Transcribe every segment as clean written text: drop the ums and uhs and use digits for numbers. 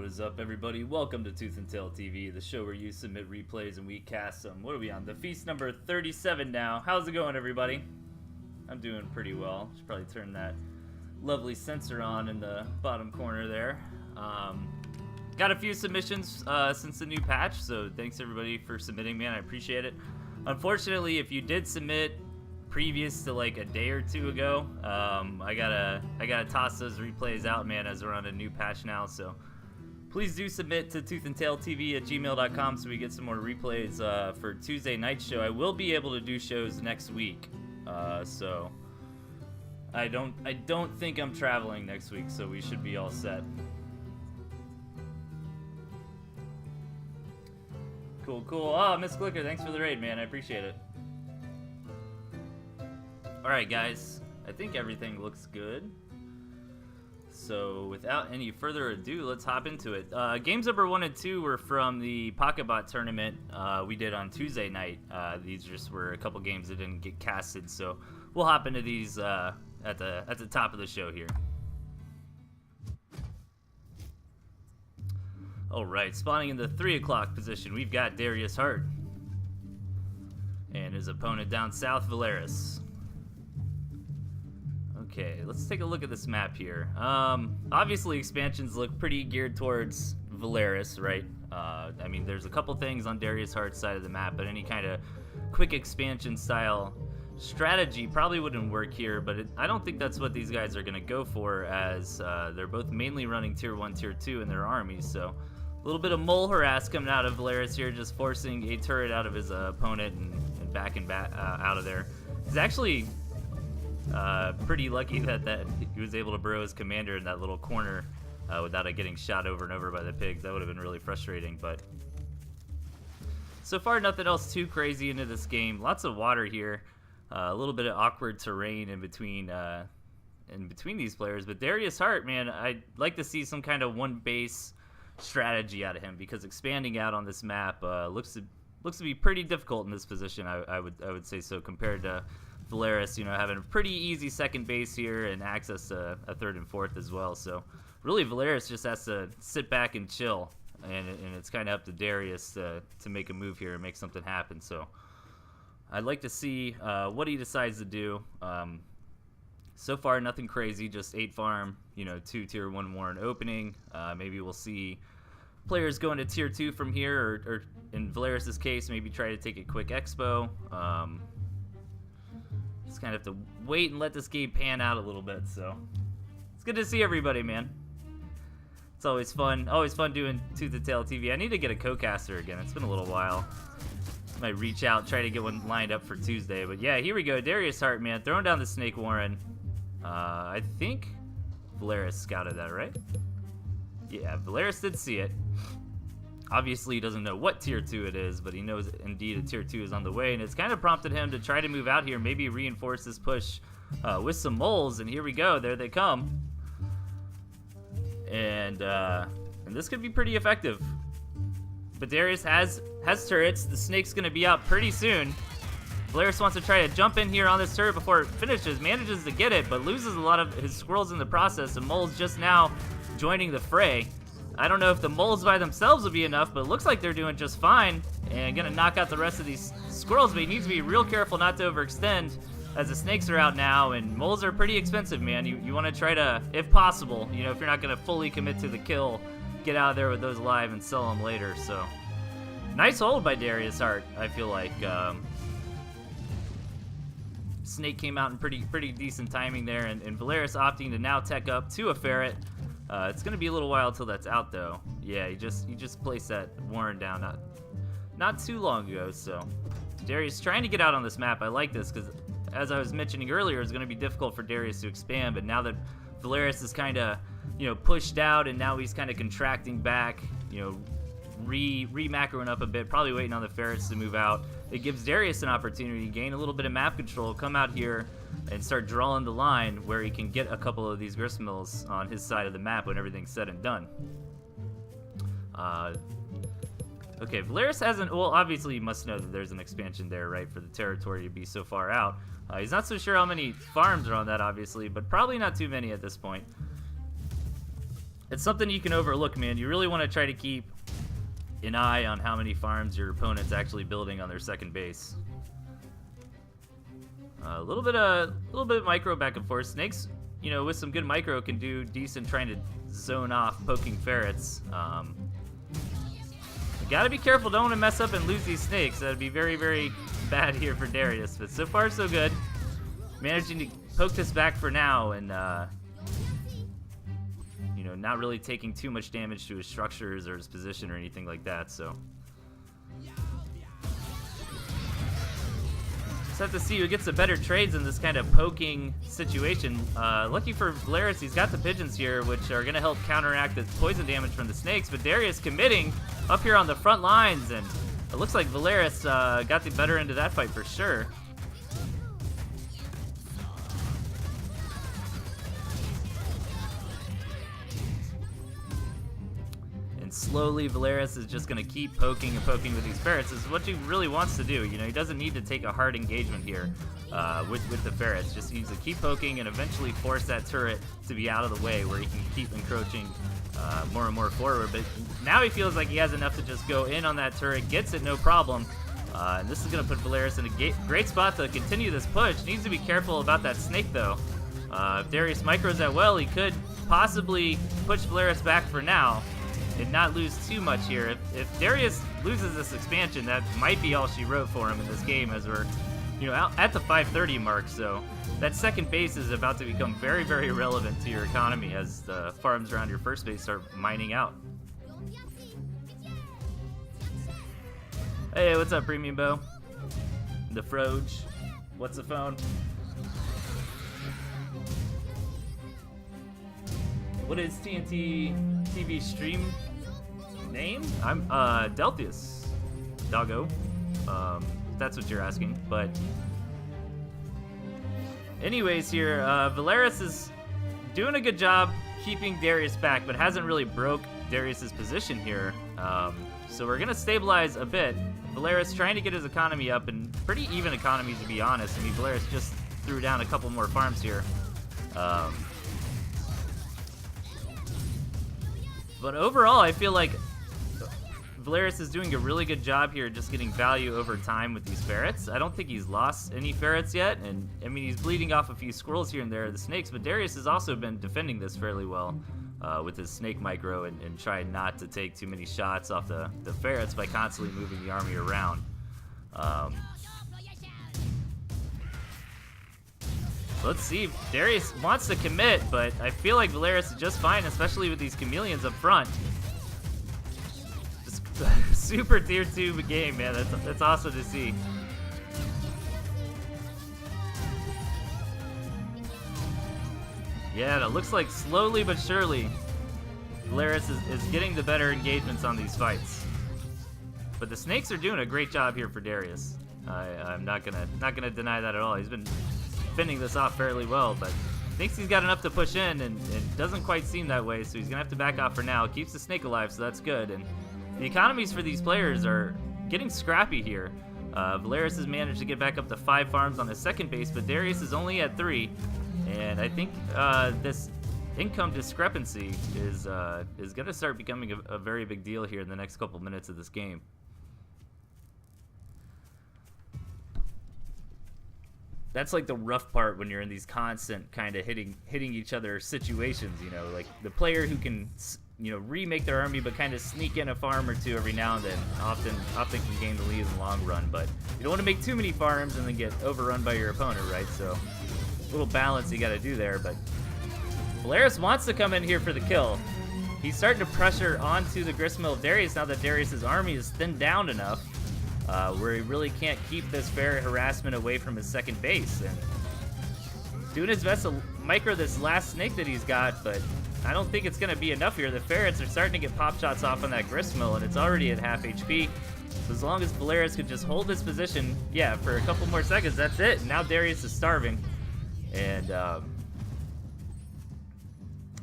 is up, everybody? Welcome to ToothAndTailTV, the show where you submit replays and we cast them. What are we on? The feast number 37 now. How's it going, everybody? I'm doing pretty well. Should probably turn that lovely sensor on in the bottom corner there. Got a few submissions since the new patch, so thanks everybody for submitting, man. I appreciate it. Unfortunately, if you did submit previous to like a day or two ago, I gotta toss those replays out, man, as we're on a new patch now. So please do submit to ToothAndTailTV@gmail.com so we get some more replays for Tuesday night show. I will be able to do shows next week, so I don't think I'm traveling next week, so we should be all set. Cool. Oh, Miss Clicker, thanks for the raid, man. I appreciate it. Alright, guys. I think everything looks good. So, without any further ado, let's hop into it. Games number 1 and 2 were from the Pocketbot tournament we did on Tuesday night. These just were a couple games that didn't get casted, so we'll hop into these at the top of the show here. Alright, spawning in the 3 o'clock position, we've got Delthius Hart. And his opponent down south, Valeris. Okay, let's take a look at this map here. Obviously, expansions look pretty geared towards Valeris, right? I mean, there's a couple things on Delthius Hart's side of the map, but any kind of quick expansion style strategy probably wouldn't work here, but I don't think that's what these guys are going to go for, as they're both mainly running Tier 1, Tier 2 in their armies, so a little bit of mole harass coming out of Valeris here, just forcing a turret out of his opponent and back out of there. He's actually pretty lucky that he was able to burrow his commander in that little corner without it getting shot over and over by the pigs. That would have been really frustrating, but so far nothing else too crazy into this game. Lots of water here, a little bit of awkward terrain in between these players, but Delthius Hart, man, I'd like to see some kind of one base strategy out of him, because expanding out on this map looks to be pretty difficult in this position. I would say so, compared to Valeris, you know, having a pretty easy second base here and access to a third and fourth as well. So really, Valeris just has to sit back and chill, and it's kind of up to Delthius to make a move here and make something happen. So I'd like to see what he decides to do. So far, nothing crazy, just 8 farm, you know, 2 Tier 1 Warren opening. Maybe we'll see players go into Tier 2 from here, or in Valeris' case, maybe try to take a quick expo. Just kind of have to wait and let this game pan out a little bit, so it's good to see everybody, man. It's always fun doing ToothAndTailTV. I need to get a co-caster again. It's been a little while. Might reach out, try to get one lined up for Tuesday. But yeah, here we go. Delthius Hart, man, throwing down the Snake Warren. I think Valeris scouted that, right? Yeah, Valeris did see it. Obviously, he doesn't know what Tier 2 it is, but he knows indeed a Tier 2 is on the way, and it's kind of prompted him to try to move out here, maybe reinforce this push with some moles, and here we go. There they come. And this could be pretty effective. But Delthius has turrets. The snake's going to be out pretty soon. Valeris wants to try to jump in here on this turret before it finishes, manages to get it, but loses a lot of his squirrels in the process, and moles just now joining the fray. I don't know if the moles by themselves will be enough, but it looks like they're doing just fine and gonna knock out the rest of these squirrels, but he needs to be real careful not to overextend, as the snakes are out now, and moles are pretty expensive, man. You want to try to, if possible, you know, if you're not gonna fully commit to the kill, get out of there with those alive and sell them later. So nice hold by Delthius Hart, I feel like. Snake came out in pretty decent timing there, and Valeris opting to now tech up to a ferret. It's gonna be a little while till that's out, though. Yeah, he just placed that Warren down not too long ago. So Delthius trying to get out on this map. I like this, because as I was mentioning earlier, it's gonna be difficult for Delthius to expand. But now that Valeris is kind of, you know, pushed out, and now he's kind of contracting back, you know, re-macroing up a bit, probably waiting on the ferrets to move out. It gives Delthius an opportunity to gain a little bit of map control, come out here and start drawing the line where he can get a couple of these gristmills on his side of the map when everything's said and done. Okay, Valeris hasn't, well, obviously you must know that there's an expansion there, right, for the territory to be so far out. He's not so sure how many farms are on that, obviously, but probably not too many at this point. it's something you can overlook, man. You really want to try to keep an eye on how many farms your opponent's actually building on their second base. A little bit of micro back and forth. Snakes, you know, with some good micro can do decent trying to zone off poking ferrets. You gotta be careful, don't want to mess up and lose these snakes. That'd be very, very bad here for Delthius, but so far so good. Managing to poke this back for now and you know, not really taking too much damage to his structures or his position or anything like that, so. Just have to see who gets the better trades in this kind of poking situation. Lucky for Delthius, he's got the pigeons here, which are going to help counteract the poison damage from the snakes, but Delthius committing up here on the front lines, and it looks like Delthius got the better end of that fight for sure. And slowly, Delthius is just going to keep poking and poking with these ferrets. This is what he really wants to do. You know, he doesn't need to take a hard engagement here with the ferrets. Just needs to keep poking and eventually force that turret to be out of the way where he can keep encroaching more and more forward. But now he feels like he has enough to just go in on that turret, gets it no problem. And this is going to put Delthius in a great spot to continue this push. Needs to be careful about that snake, though. If Delthius micros that well, he could possibly push Delthius back for now and not lose too much here. If Delthius loses this expansion, that might be all she wrote for him in this game, as we're, you know, out at the 530 mark. So that second base is about to become very, very relevant to your economy as the farms around your first base start mining out. Hey, what's up, Premium Bo? The Froge. What's the phone? What is TnTTV stream name? I'm Delthius, doggo. That's what you're asking. But anyways, here Delthius is doing a good job keeping Delthius back, but hasn't really broke Delthius's position here. So we're gonna stabilize a bit. Delthius trying to get his economy up, and pretty even economy to be honest. I mean, Delthius just threw down a couple more farms here. But overall, I feel like Delthius is doing a really good job here just getting value over time with these ferrets. I don't think he's lost any ferrets yet, and I mean, he's bleeding off a few squirrels here and there, the snakes, but Delthius has also been defending this fairly well with his snake micro and trying not to take too many shots off the ferrets by constantly moving the army around. Let's see if Delthius wants to commit, but I feel like Delthius is just fine, especially with these chameleons up front. Just super tier 2 game, man. That's awesome to see. Yeah, it looks like slowly but surely Delthius is getting the better engagements on these fights. But the snakes are doing a great job here for Delthius. I'm not gonna deny that at all. He's been fending this off fairly well, but thinks he's got enough to push in, and it doesn't quite seem that way, so he's gonna have to back off for now. Keeps the snake alive, so that's good. And the economies for these players are getting scrappy here. Delthius has managed to get back up to 5 farms on his second base, but Delthius is only at 3, and I think this income discrepancy is gonna start becoming a very big deal here in the next couple minutes of this game. That's like the rough part when you're in these constant kind of hitting each other situations, you know, like the player who can, you know, remake their army but kind of sneak in a farm or two every now and then often can gain the lead in the long run, but you don't want to make too many farms and then get overrun by your opponent, right? So a little balance you got to do there, but Delthius wants to come in here for the kill. He's starting to pressure onto the gristmill of Delthius now that Delthius's army is thinned down enough where he really can't keep this ferret harassment away from his second base, and doing his best to micro this last snake that he's got, but I don't think it's going to be enough here. The ferrets are starting to get pop shots off on that gristmill, and it's already at half HP. So as long as Delthius could just hold his position, yeah, for a couple more seconds, that's it. Now Delthius is starving, and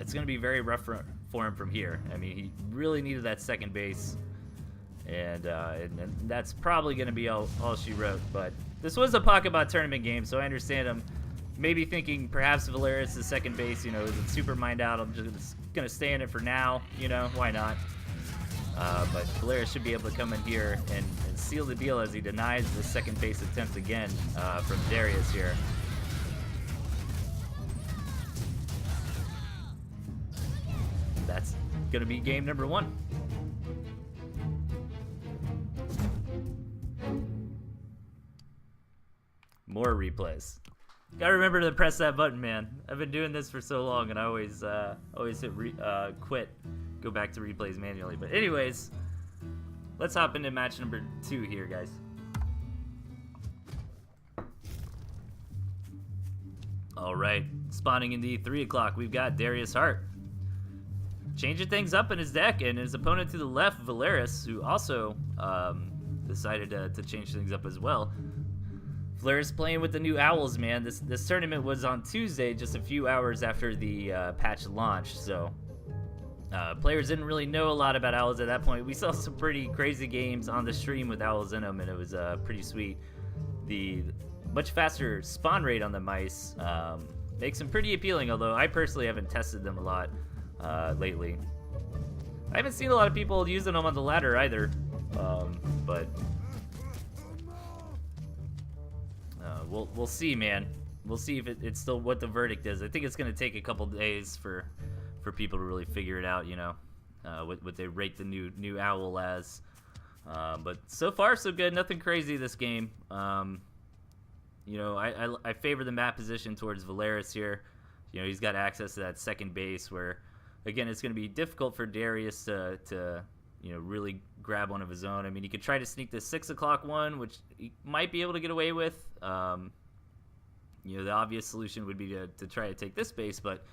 it's going to be very rough for him from here. I mean, he really needed that second base. And that's probably going to be all she wrote. But this was a Pocketbot tournament game, so I understand him maybe thinking perhaps Valeris is second base, you know, isn't super mined out. I'm just gonna stay in it for now, you know, why not? But Valeris should be able to come in here and seal the deal as he denies the second base attempt again from Delthius here. That's gonna be game number 1. More replays. Gotta remember to press that button, man. I've been doing this for so long, and I always hit quit, go back to replays manually. But anyways, let's hop into match number 2 here, guys. All right, spawning in the 3 o'clock, we've got Delthius Hart. Changing things up in his deck, and his opponent to the left, Valeris, who also decided to change things up as well. Valeris playing with the new Owls, man. This tournament was on Tuesday, just a few hours after the patch launched, so players didn't really know a lot about Owls at that point. We saw some pretty crazy games on the stream with Owls in them, and it was pretty sweet. The much faster spawn rate on the mice makes them pretty appealing, although I personally haven't tested them a lot lately. I haven't seen a lot of people using them on the ladder either, but we'll see, man. We'll see if it's still what the verdict is. I think it's going to take a couple days for people to really figure it out, you know, what they rate the new Owl as. But so far, so good. Nothing crazy this game. You know, I favor the map position towards Valeris here. You know, he's got access to that second base where, again, it's going to be difficult for Delthius to you know, really grab one of his own. I mean, he could try to sneak the 6 o'clock one, which he might be able to get away with. You know, the obvious solution would be to try to take this base, but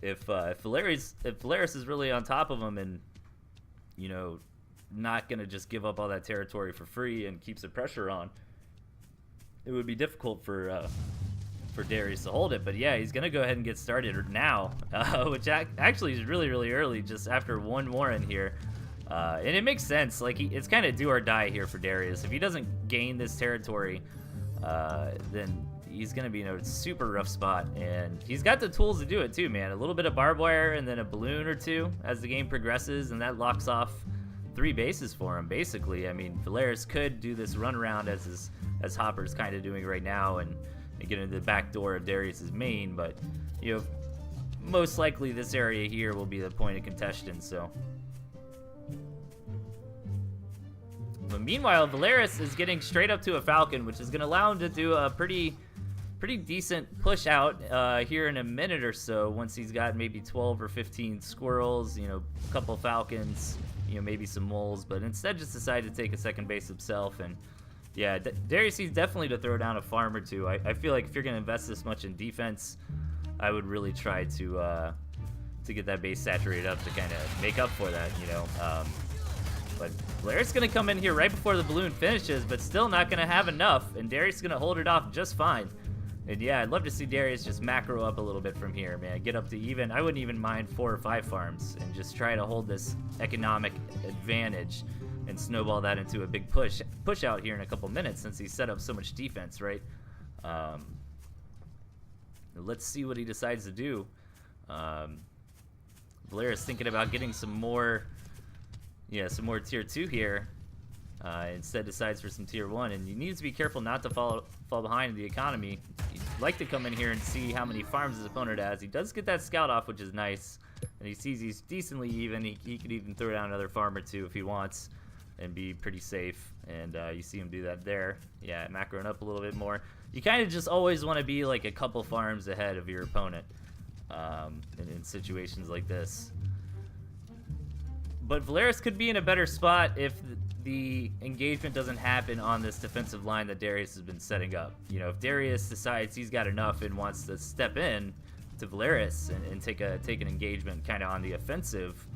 if Valeris is really on top of him and, you know, not going to just give up all that territory for free and keeps the pressure on, it would be difficult for Delthius to hold it. But yeah, he's going to go ahead and get started now, which actually is really, really early, just after one more in here. And it makes sense. Like, it's kind of do or die here for Delthius. If he doesn't gain this territory, then he's going to be in a super rough spot. And he's got the tools to do it too, man. A little bit of barbed wire and then a balloon or two as the game progresses, and that locks off 3 bases for him, basically. I mean, Valeris could do this run around as Hopper's kind of doing right now and get into the back door of Delthius' main, but, you know, most likely this area here will be the point of contention, so. But meanwhile, Valeris is getting straight up to a Falcon, which is going to allow him to do a pretty decent push out here in a minute or so, once he's got maybe 12 or 15 squirrels, you know, a couple Falcons, you know, maybe some moles, but instead just decided to take a second base himself. And yeah, Delthius needs definitely to throw down a farm or two. I feel like if you're going to invest this much in defense, I would really try to get that base saturated up to kind of make up for that, you know. But Valeris going to come in here right before the balloon finishes, but still not going to have enough, and Delthius is going to hold it off just fine. And yeah, I'd love to see Delthius just macro up a little bit from here, man. Get up to even, I wouldn't even mind 4 or 5 farms and just try to hold this economic advantage and snowball that into a big push out here in a couple minutes, since he set up so much defense, right? Let's see what he decides to do. Valeris thinking about getting some more tier 2 here. Instead decides for some tier 1, and he needs to be careful not to fall behind in the economy. He'd like to come in here and see how many farms his opponent has. He does get that scout off, which is nice, and he sees he's decently even. He could even throw down another farm or 2 if he wants and be pretty safe, and you see him do that there. Yeah, macroing up a little bit more. You kind of just always want to be like a couple farms ahead of your opponent in situations like this. But Valeris could be in a better spot if the engagement doesn't happen on this defensive line that Delthius has been setting up. You know, if Delthius decides he's got enough and wants to step in to Valeris and take an engagement kind of on the offensive,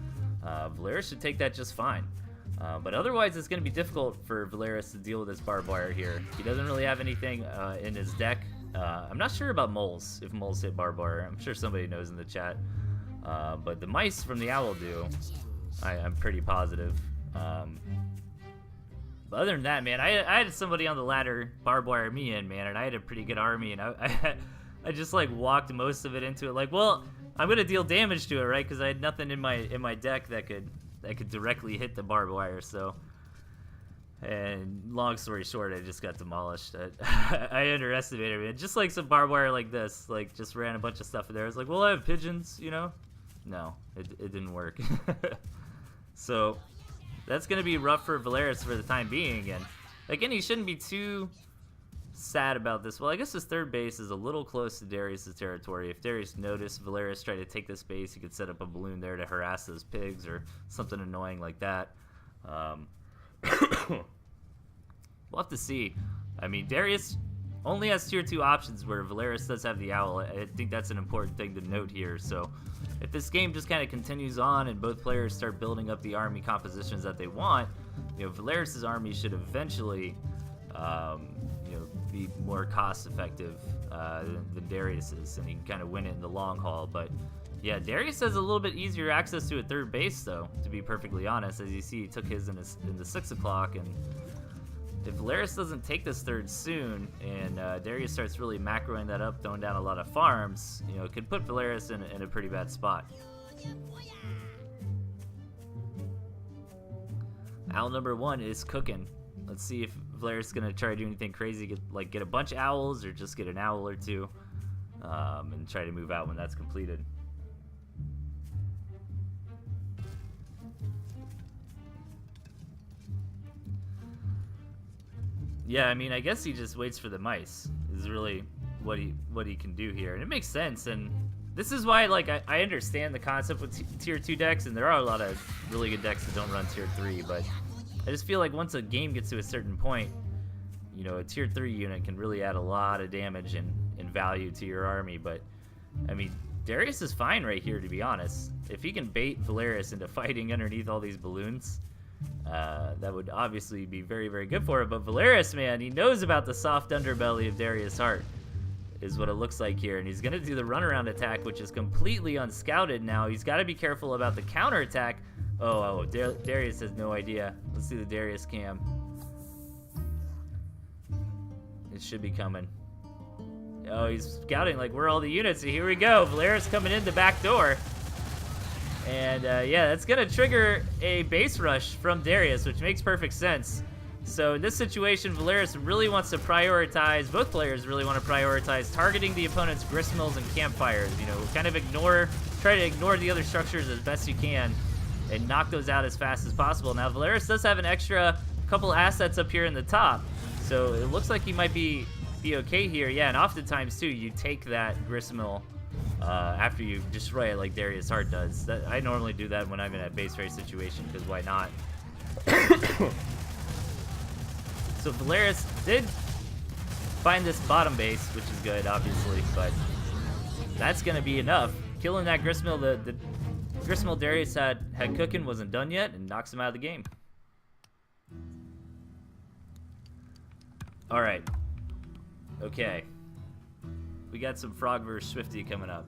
Valeris should take that just fine. But otherwise, it's going to be difficult for Valeris to deal with this barbed wire here. He doesn't really have anything in his deck. I'm not sure about moles, if moles hit barbed wire. I'm sure somebody knows in the chat. But the mice from the owl do. I'm pretty positive. But other than that, man, I had somebody on the ladder barbed wire me in, man, and I had a pretty good army, and I just like walked most of it into it. Like, well, I'm gonna deal damage to it, right? Because I had nothing in my deck that could directly hit the barbed wire. So, and long story short, I just got demolished. I underestimated it. Just like some barbed wire like this, like just ran a bunch of stuff in there. I was like, well, I have pigeons, you know? No, it didn't work. So that's gonna be rough for Valeris for the time being. And again, he shouldn't be too sad about this. Well, I guess his third base is a little close to Darius' territory. If Darius noticed Valeris try to take this base, he could set up a balloon there to harass those pigs or something annoying like that. We'll have to see. I mean, Darius only has tier 2 options where Valeris does have the owl. I think that's an important thing to note here. So if this game just kind of continues on and both players start building up the army compositions that they want, you know, Valeris' army should eventually you know, be more cost effective than Darius's, and he can kind of win it in the long haul. But yeah, Darius has a little bit easier access to a third base, though, to be perfectly honest. As you see, he took his in the 6 o'clock, and if Valeris doesn't take this third soon, and Darius starts really macroing that up, throwing down a lot of farms, you know, it could put Valeris in a pretty bad spot. Owl number 1 is cooking. Let's see if Valeris is gonna try to do anything crazy, get a bunch of owls, or just get an owl or two, and try to move out when that's completed. Yeah, I mean, I guess he just waits for the mice, is really what he can do here. And it makes sense, and this is why, like, I understand the concept with tier 2 decks, and there are a lot of really good decks that don't run tier 3, but I just feel like once a game gets to a certain point, you know, a tier 3 unit can really add a lot of damage and value to your army. But, I mean, Darius is fine right here, to be honest. If he can bait Valeris into fighting underneath all these balloons, that would obviously be very, very good for it. But Valeris, man, he knows about the soft underbelly of Darius Hart, is what it looks like here. And he's going to do the runaround attack, which is completely unscouted now. He's got to be careful about the counterattack. Oh, Darius has no idea. Let's see the Darius cam. It should be coming. Oh, he's scouting like, where are all the units? So here we go. Valeris coming in the back door. And yeah, that's going to trigger a base rush from Darius, which makes perfect sense. So in this situation, Valeris really wants to prioritize, both players really want to prioritize targeting the opponent's gristmills and campfires. You know, kind of try to ignore the other structures as best you can and knock those out as fast as possible. Now, Valeris does have an extra couple assets up here in the top, so it looks like he might be okay here. Yeah, and oftentimes, too, you take that gristmill after you destroy it like Darius Hart does. I normally do that when I'm in a base race situation, because why not? So Valeris did find this bottom base, which is good, obviously, but that's going to be enough. Killing that gristmill, the gristmill Darius had cooking wasn't done yet, and knocks him out of the game. All right. Okay. We got some Frog vs. Swifty coming up.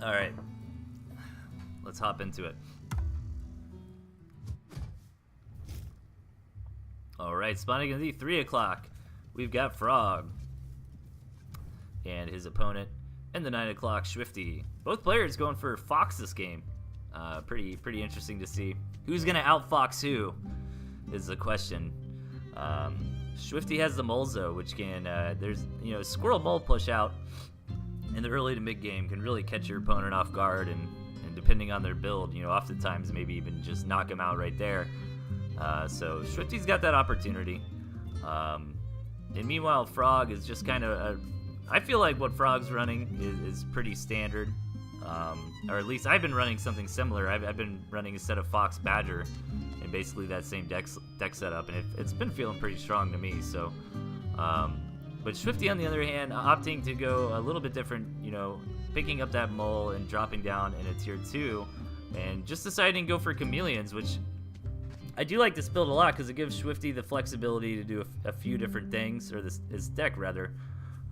All right. Let's hop into it. All right, spawning in the 3 o'clock, we've got Frog and his opponent, and the 9 o'clock Swifty. Both players going for Fox this game. Pretty interesting to see who's gonna outfox who is the question. Swifty has the Molzo, which can there's Squirrel Mole push out in the early to mid game can really catch your opponent off guard, and depending on their build, oftentimes maybe even just knock him out right there. So Swifty's got that opportunity. And meanwhile, Frog is just kind of I feel like what Frog's running is pretty standard. Or at least I've been running something similar. I've been running a set of Fox Badger and basically that same deck setup, and it's been feeling pretty strong to me. So, but Swifty on the other hand, opting to go a little bit different, picking up that mole and dropping down in a tier 2, and just deciding to go for chameleons, which I do like this build a lot because it gives Swifty the flexibility to do a few different things, or his deck rather.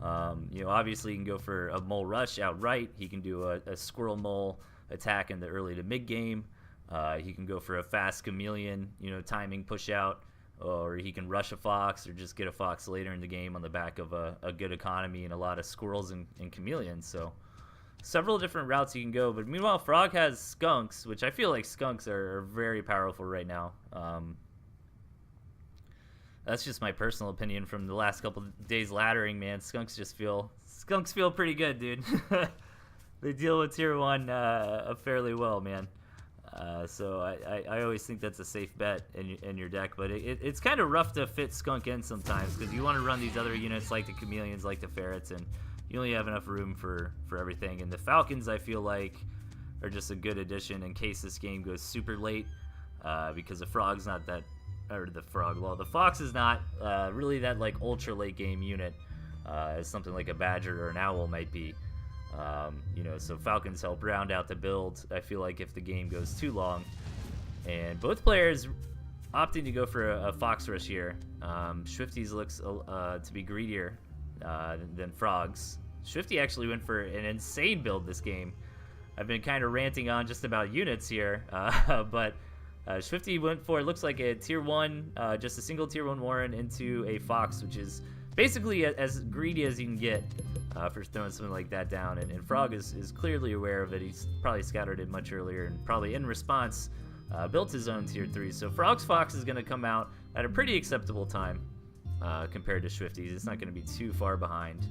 Obviously he can go for a mole rush outright. He can do a squirrel mole attack in the early to mid game. He can go for a fast chameleon, timing push out. or he can rush a fox or just get a fox later in the game on the back of a good economy and a lot of squirrels and chameleons. So several different routes you can go. But meanwhile, Frog has skunks, which I feel like skunks are very powerful right now. That's just my personal opinion from the last couple days laddering, man. Skunks feel pretty good, dude. They deal with tier 1 fairly well, man. So I always think that's a safe bet in your deck, but it's kind of rough to fit skunk in sometimes because you want to run these other units like the chameleons, like the ferrets, and you only have enough room for everything. And the falcons, I feel like, are just a good addition in case this game goes super late, because the frog's not that, or the fox is not really that like ultra late game unit as something like a badger or an owl might be. So falcons help round out the build, I feel like, if the game goes too long. And both players opting to go for a fox rush here. Swifties looks to be greedier than frogs. Swifty actually went for an insane build this game. I've been kind of ranting on just about units here, but Swifty went for, it looks like a tier 1, just a single tier 1 Warren into a fox, which is basically as greedy as you can get for throwing something like that down. And Frog is clearly aware of it. He's probably scouted it much earlier and probably in response built his own tier 3. So Frog's fox is going to come out at a pretty acceptable time compared to Swifty's. It's not going to be too far behind.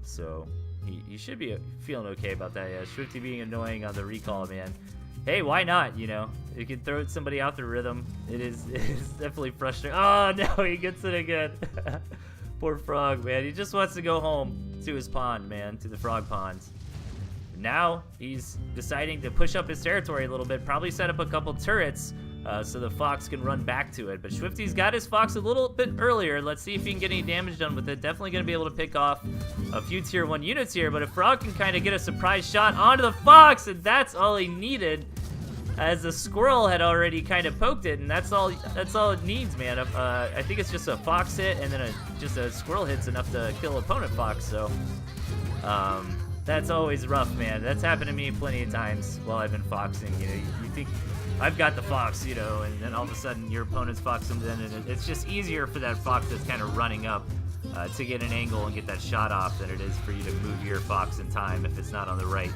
So he should be feeling okay about that. Yeah, Swifty being annoying on the recall, man. Hey, why not? You can throw somebody out the rhythm. It is definitely frustrating. Oh no, he gets it again. Poor Frog, man. He just wants to go home to his pond, man, to the frog pond. Now he's deciding to push up his territory a little bit, probably set up a couple turrets so the fox can run back to it. But Swifty's got his fox a little bit earlier. Let's see if he can get any damage done with it. Definitely going to be able to pick off a few tier 1 units here, but if Frog can kind of get a surprise shot onto the fox, and that's all he needed, as the squirrel had already kind of poked it, and that's all it needs, man. I think it's just a fox hit, and then just a squirrel hit's enough to kill opponent fox. So that's always rough, man. That's happened to me plenty of times while I've been foxing. You think I've got the fox, and then all of a sudden your opponent's fox comes in, and it's just easier for that fox that's kind of running up to get an angle and get that shot off than it is for you to move your fox in time if it's not on the right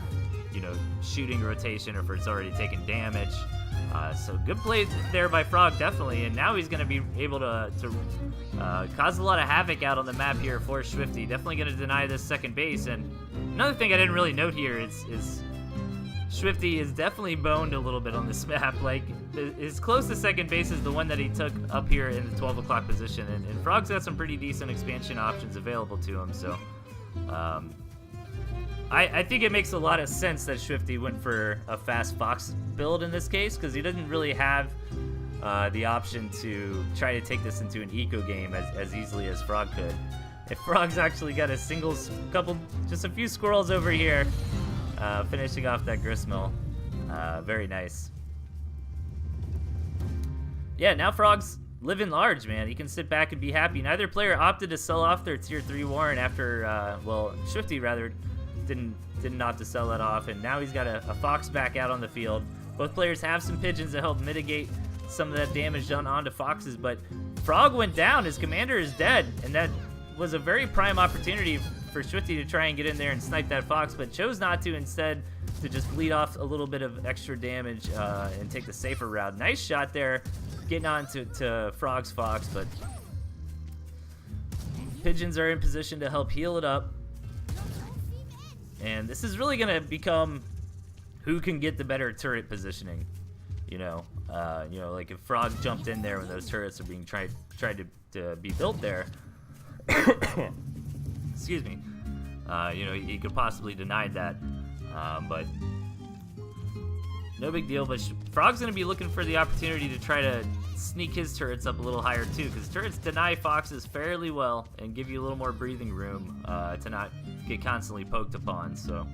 shooting rotation or if it's already taken damage. So good play there by Frog, definitely, and now he's going to be able to cause a lot of havoc out on the map here for Swifty. Definitely going to deny this second base. And another thing I didn't really note here is Swifty is definitely boned a little bit on this map. Like, his closest second base is the one that he took up here in the 12 o'clock position, and Frog's got some pretty decent expansion options available to him. So I think it makes a lot of sense that Swifty went for a fast fox build in this case, because he didn't really have the option to try to take this into an eco game as easily as Frog could. If Frog's actually got just a few squirrels over here, finishing off that gristmill. Very nice. Yeah, now Frog's living large, man. He can sit back and be happy. Neither player opted to sell off their tier 3 Warren after, Swifty rather didn't opt to sell that off, and now he's got a fox back out on the field. Both players have some pigeons to help mitigate some of that damage done onto foxes, but Frog went down. His commander is dead, and that was a very prime opportunity for Swifty to try and get in there and snipe that fox, but chose not to, instead to just bleed off a little bit of extra damage and take the safer route. Nice shot there, getting on to Frog's fox, but pigeons are in position to help heal it up. And this is really going to become who can get the better turret positioning. Like if Frog jumped in there when those turrets are being tried to be built there, excuse me, he could possibly deny that, but no big deal. But Frog's going to be looking for the opportunity to try to sneak his turrets up a little higher too, because turrets deny foxes fairly well and give you a little more breathing room to not get constantly poked upon. So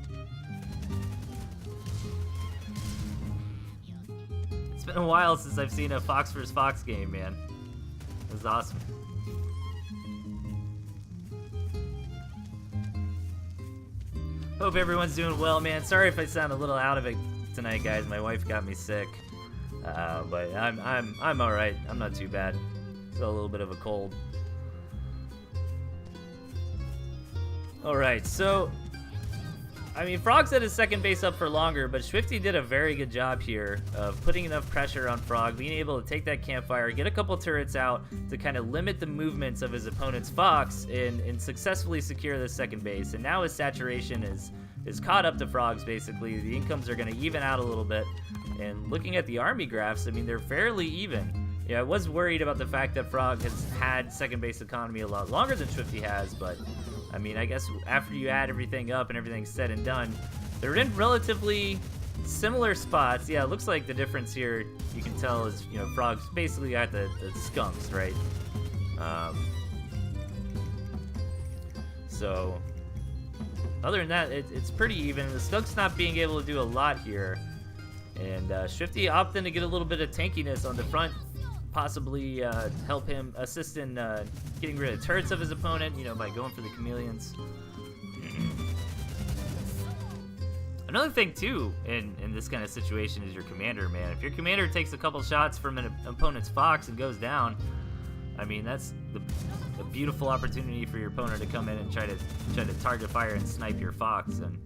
it's been a while since I've seen a fox versus fox game, man. It was awesome. Hope everyone's doing well, man. Sorry if I sound a little out of it tonight, guys. My wife got me sick, but I'm all right. I'm not too bad. Still a little bit of a cold. Alright, so I mean, Frog's had his second base up for longer, but Swifty did a very good job here of putting enough pressure on Frog, being able to take that campfire, get a couple turrets out to kind of limit the movements of his opponent's Fox and successfully secure the second base. And now his saturation is caught up to Frog's, basically. The incomes are going to even out a little bit. And looking at the army graphs, I mean, they're fairly even. Yeah, I was worried about the fact that Frog has had second base economy a lot longer than Swifty has, but I mean, I guess after you add everything up and everything's said and done, they're in relatively similar spots. Yeah, it looks like the difference here, you can tell, is, you know, Frog's basically got the skunks, right? So, other than that, it's pretty even. The skunks not being able to do a lot here. And Swifty opting to get a little bit of tankiness on the front, possibly help him assist in getting rid of turrets of his opponent, you know, by going for the chameleons. Another thing too in this kind of situation is your commander, man. If your commander takes a couple shots from an opponent's Fox and goes down, I mean, that's a beautiful opportunity for your opponent to come in and try to target fire and snipe your Fox. And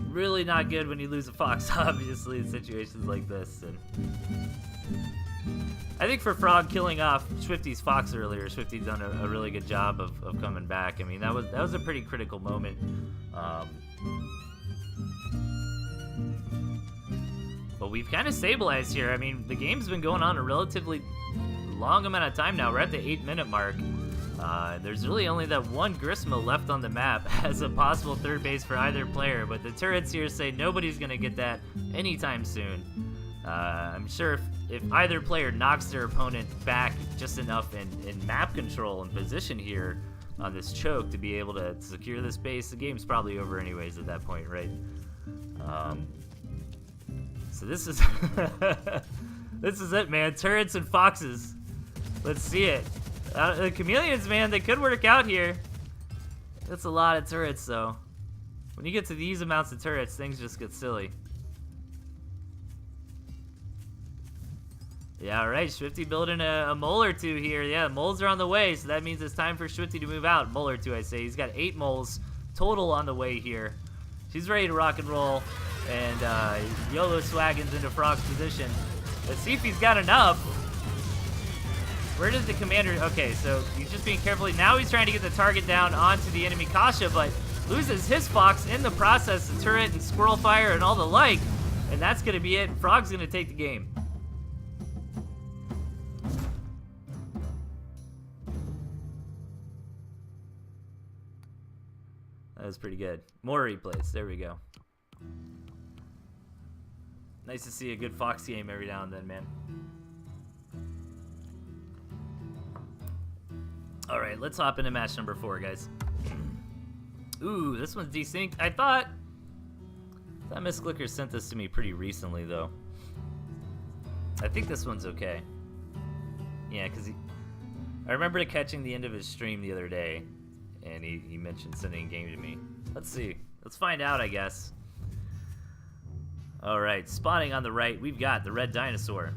really not good when you lose a Fox, obviously, in situations like this. And I think for Frog killing off Swifty's Fox earlier, Swifty done a really good job of coming back. I mean, that was a pretty critical moment. But we've kind of stabilized here. I mean, the game's been going on a relatively long amount of time now. We're at the 8-minute mark. There's really only that one Grisma left on the map as a possible third base for either player, but the turrets here say nobody's going to get that anytime soon. I'm sure if either player knocks their opponent back just enough in map control and position here on this choke to be able to secure this base, the game's probably over anyways at that point, right? So this is this is it, man. Turrets and Foxes. Let's see it. The chameleons, man, they could work out here. That's a lot of turrets, though. When you get to these amounts of turrets, things just get silly. Yeah, all right, Swifty building a mole or two here. Yeah, moles are on the way, so that means it's time for Swifty to move out. Mole or two, I say. He's got 8 moles total on the way here. She's ready to rock and roll, and YOLO swaggins into Frog's position. Let's see if he's got enough. Where does the commander... Okay, so he's just being careful. Now he's trying to get the target down onto the enemy Kasha, but loses his Fox in the process, the turret and squirrel fire and all the like. And that's going to be it. Frog's going to take the game. That was pretty good. More replays. There we go. Nice to see a good Fox game every now and then, man. All right, let's hop into match number 4, guys. Ooh, this one's desynced. I thought Miss Glicker sent this to me pretty recently, though. I think this one's okay. Yeah, because I remember catching the end of his stream the other day, and he mentioned sending a game to me. Let's see. Let's find out, I guess. All right, spawning on the right, we've got the red dinosaur.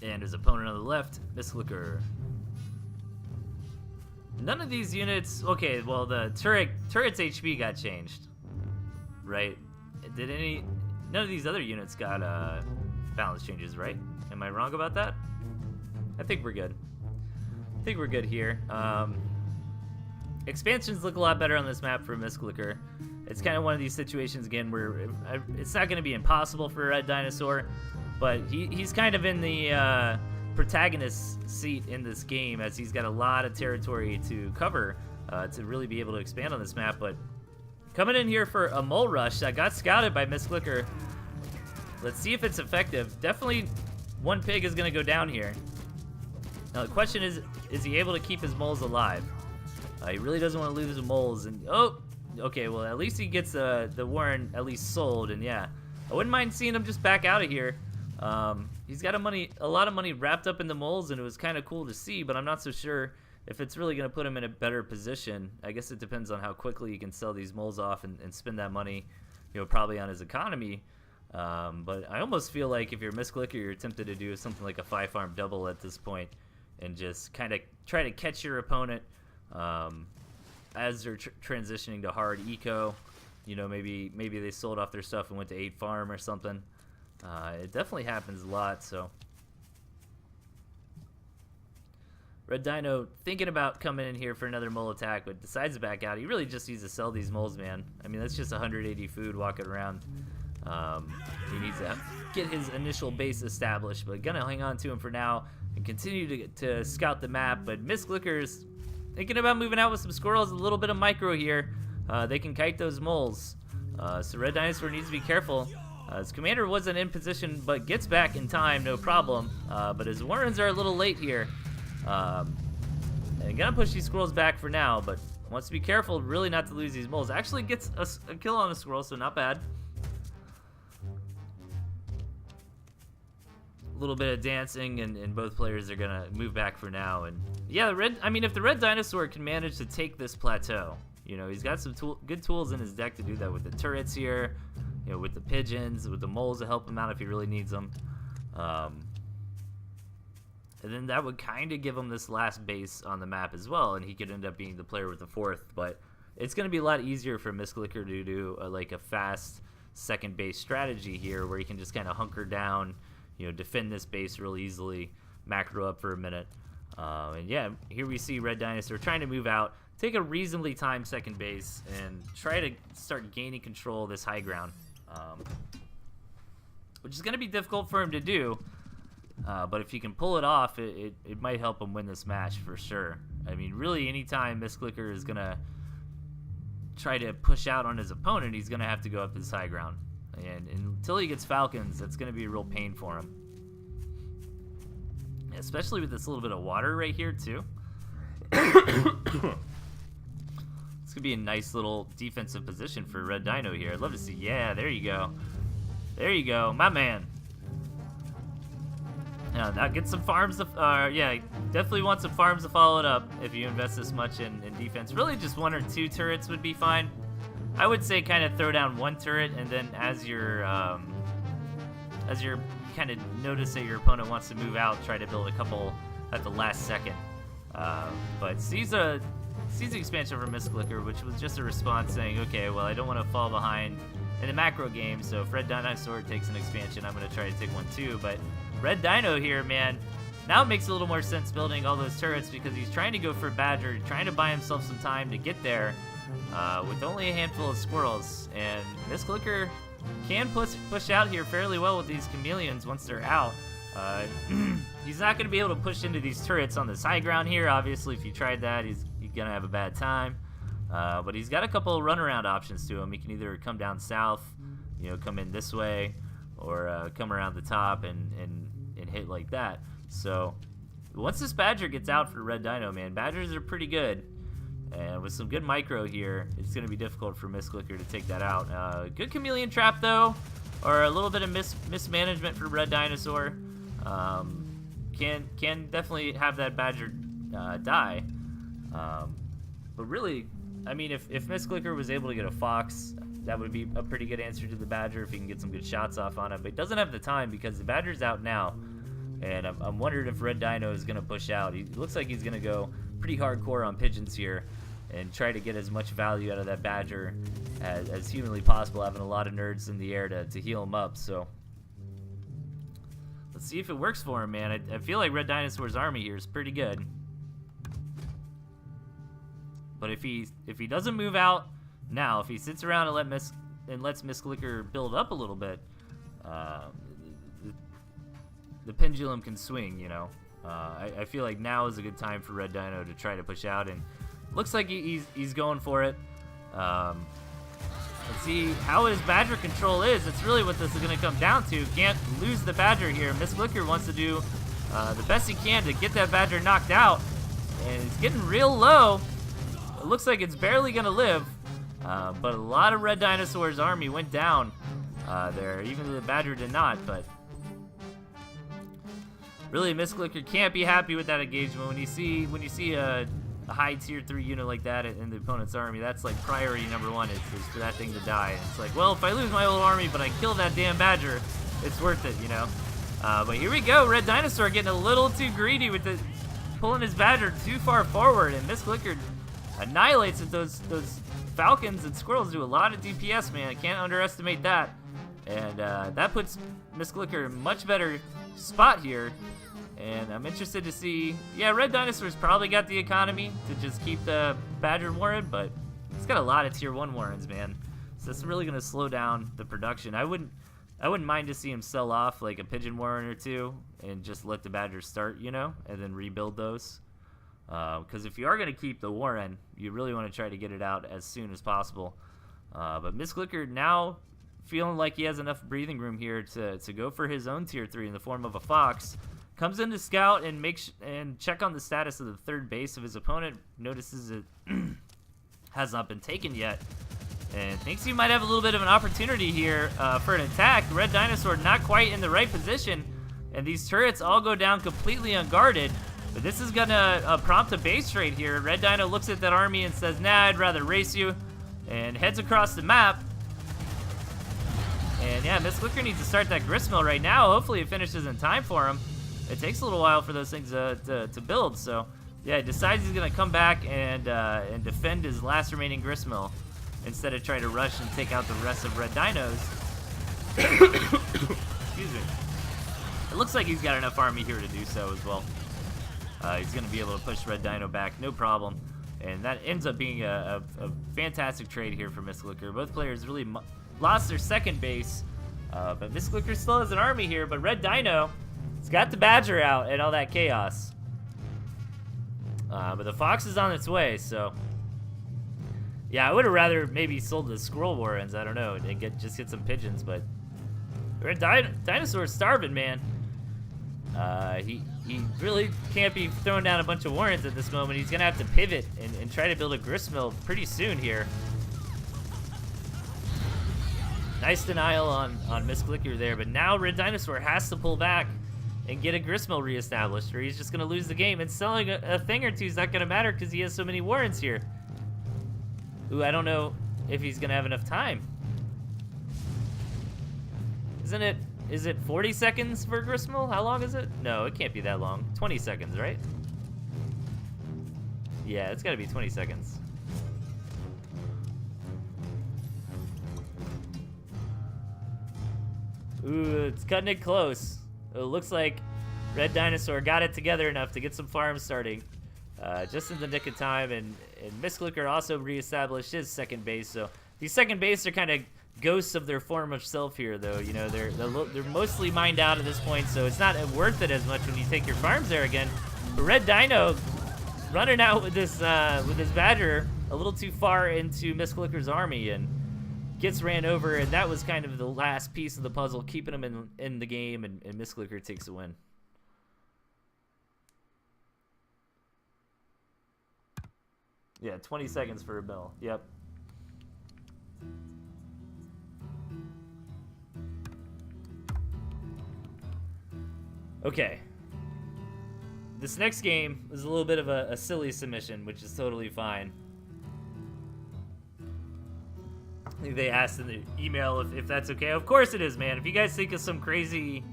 And his opponent on the left, Miss Glicker. None of these units... Okay, well, the turret's HP got changed. Right? None of these other units got balance changes, right? Am I wrong about that? I think we're good. I think we're good here. Expansions look a lot better on this map for Miss Glicker. It's kind of one of these situations, again, where it's not going to be impossible for a red dinosaur, but he's kind of in the... protagonist seat in this game, as he's got a lot of territory to cover to really be able to expand on this map. But coming in here for a mole rush that got scouted by Miss Glicker. Let's see if it's effective. Definitely one pig is going to go down here. Now the question is he able to keep his moles alive? He really doesn't want to lose the moles. And oh, okay, well at least he gets the Warren at least sold. And yeah, I wouldn't mind seeing him just back out of here. He's got a lot of money wrapped up in the moles, and it was kind of cool to see, but I'm not so sure if it's really going to put him in a better position. I guess it depends on how quickly he can sell these moles off and spend that money, you know, probably on his economy. But I almost feel like if you're Misclicker, you're tempted to do something like a 5-farm double at this point and just kind of try to catch your opponent as they're transitioning to hard eco. You know, maybe they sold off their stuff and went to 8-farm or something. It definitely happens a lot, so. Red Dino thinking about coming in here for another mole attack, but decides to back out. He really just needs to sell these moles, man. I mean, that's just 180 food walking around. He needs to get his initial base established, but gonna hang on to him for now and continue to scout the map. But Misclicker's thinking about moving out with some squirrels, a little bit of micro here. They can kite those moles. So Red Dinosaur needs to be careful. His commander wasn't in position, but gets back in time, no problem. But his Warrens are a little late here. And gonna push these squirrels back for now, but wants to be careful really not to lose these moles. Actually gets a kill on a squirrel, so not bad. A little bit of dancing, and both players are gonna move back for now. And yeah, if the Red Dinosaur can manage to take this plateau, you know, he's got some good tools in his deck to do that with the turrets here, you know, with the pigeons, with the moles to help him out if he really needs them. And then that would kind of give him this last base on the map as well, and he could end up being the player with the 4th. But it's going to be a lot easier for Misclicker to do like a fast second base strategy here, where he can just kind of hunker down, you know, defend this base real easily, macro up for a minute. And yeah, here we see Red Dinosaur trying to move out, take a reasonably timed second base, and try to start gaining control of this high ground, which is going to be difficult for him to do. But if he can pull it off, it might help him win this match for sure. I mean, really, anytime Misclicker is going to try to push out on his opponent, he's going to have to go up this high ground. And until he gets Falcons, that's going to be a real pain for him. Especially with this little bit of water right here, too. This could be a nice little defensive position for Red Dino here. I'd love to see. Yeah, there you go. There you go, my man. Now get some farms to, yeah, definitely want some farms to follow it up if you invest this much in defense. Really just 1 or 2 turrets would be fine. I would say kind of throw down 1 turret, and then as you're kind of notice that your opponent wants to move out, try to build a couple at the last second. But sees the expansion from Misclicker, which was just a response saying, okay, well, I don't want to fall behind in the macro game, so if Red Dinosaur takes an expansion, I'm going to try to take one too. But Red Dino here, man, now it makes a little more sense building all those turrets, because he's trying to go for Badger, trying to buy himself some time to get there with only a handful of squirrels. And Misclicker can push out here fairly well with these chameleons once they're out. He's not going to be able to push into these turrets on this high ground here. Obviously, if you tried that, he's going to have a bad time. But he's got a couple of runaround options to him. He can either come down south, you know, come in this way, or come around the top and hit like that. So once this Badger gets out for Red Dino, man, Badgers are pretty good. And with some good micro here, it's going to be difficult for Misclicker to take that out. Good chameleon trap, though, or a little bit of mismanagement for Red Dinosaur. Can definitely have that Badger die. But really, I mean, if Misclicker was able to get a Fox, that would be a pretty good answer to the Badger if he can get some good shots off on it. But he doesn't have the time because the Badger's out now. And I'm wondering if Red Dino is going to push out. He looks like he's going to go pretty hardcore on pigeons here and try to get as much value out of that Badger as humanly possible, having a lot of nerds in the air to heal him up. So let's see if it works for him, man. I feel like Red Dinosaur's army here is pretty good. But if he doesn't move out now, if he sits around and lets Misclicker build up a little bit, the pendulum can swing, you know. I feel like now is a good time for Red Dino to try to push out, and looks like he's going for it. Let's see how his Badger control is. It's really what this is going to come down to. Can't lose the Badger here. Misclicker wants to do the best he can to get that Badger knocked out, and it's getting real low. It looks like it's barely going to live, but a lot of Red Dinosaur's army went down there, even though the Badger did not. But really, Misclicker can't be happy with that engagement. When you see a a high tier 3 unit like that in the opponent's army, that's like priority number 1 is for that thing to die. And it's like, well, if I lose my whole army but I kill that damn badger, it's worth it, you know. But here we go, Red Dinosaur getting a little too greedy with pulling his badger too far forward, and Missglicker annihilates it. Those falcons and squirrels do a lot of DPS, man. I can't underestimate that. And that puts Missglicker in a much better spot here. And I'm interested to see, yeah, Red Dinosaur's probably got the economy to just keep the Badger Warren, but he's got a lot of tier 1 Warrens, man. So that's really gonna slow down the production. I wouldn't mind to see him sell off like a Pigeon Warren or 2 and just let the Badgers start, you know, and then rebuild those. Because if you are gonna keep the Warren, you really want to try to get it out as soon as possible. But Missglicker now feeling like he has enough breathing room here to go for his own tier 3 in the form of a Fox. Comes in to scout and check on the status of the third base of his opponent. Notices it has not been taken yet, and thinks he might have a little bit of an opportunity here for an attack. Red Dinosaur not quite in the right position, and these turrets all go down completely unguarded. But this is gonna prompt a base trade here. Red Dino looks at that army and says, "Nah, I'd rather race you," and heads across the map. And yeah, Missglicker needs to start that gristmill right now. Hopefully it finishes in time for him. It takes a little while for those things to build, so yeah, he decides he's gonna come back and defend his last remaining gristmill instead of trying to rush and take out the rest of Red Dinos. Excuse me. It looks like he's got enough army here to do so as well. He's gonna be able to push Red Dino back, no problem, and that ends up being a fantastic trade here for Missglicker. Both players really lost their second base, but Missglicker still has an army here, but Red Dino, it's got the Badger out and all that chaos. But the Fox is on its way, so yeah, I would have rather maybe sold the Squirrel Warrens, I don't know, and just get some pigeons, but Red Dinosaur's starving, man. He really can't be throwing down a bunch of Warrens at this moment. He's gonna have to pivot and try to build a gristmill pretty soon here. Nice denial on Missglicker there, but now Red Dinosaur has to pull back and get a gristmill reestablished, or he's just gonna lose the game. And selling a thing or two is not gonna matter because he has so many Warrens here. Ooh, I don't know if he's gonna have enough time. Is it 40 seconds for gristmill? How long is it? No, it can't be that long. 20 seconds, right? Yeah, it's gotta be 20 seconds. Ooh, it's cutting it close. It looks like Red Dinosaur got it together enough to get some farms starting just in the nick of time, and Missglicker also reestablished his second base. So these second base are kind of ghosts of their former self here, though. You know, they're mostly mined out at this point, so it's not worth it as much when you take your farms there again. But Red Dino running out with this Badger a little too far into Missglicker's army and gets ran over, and that was kind of the last piece of the puzzle, keeping him in the game, and Missglicker takes a win. Yeah, 20 seconds for a mill. Yep. Okay. This next game is a little bit of a silly submission, which is totally fine. I think they asked in the email if that's okay. Of course it is, man. If you guys think of some crazy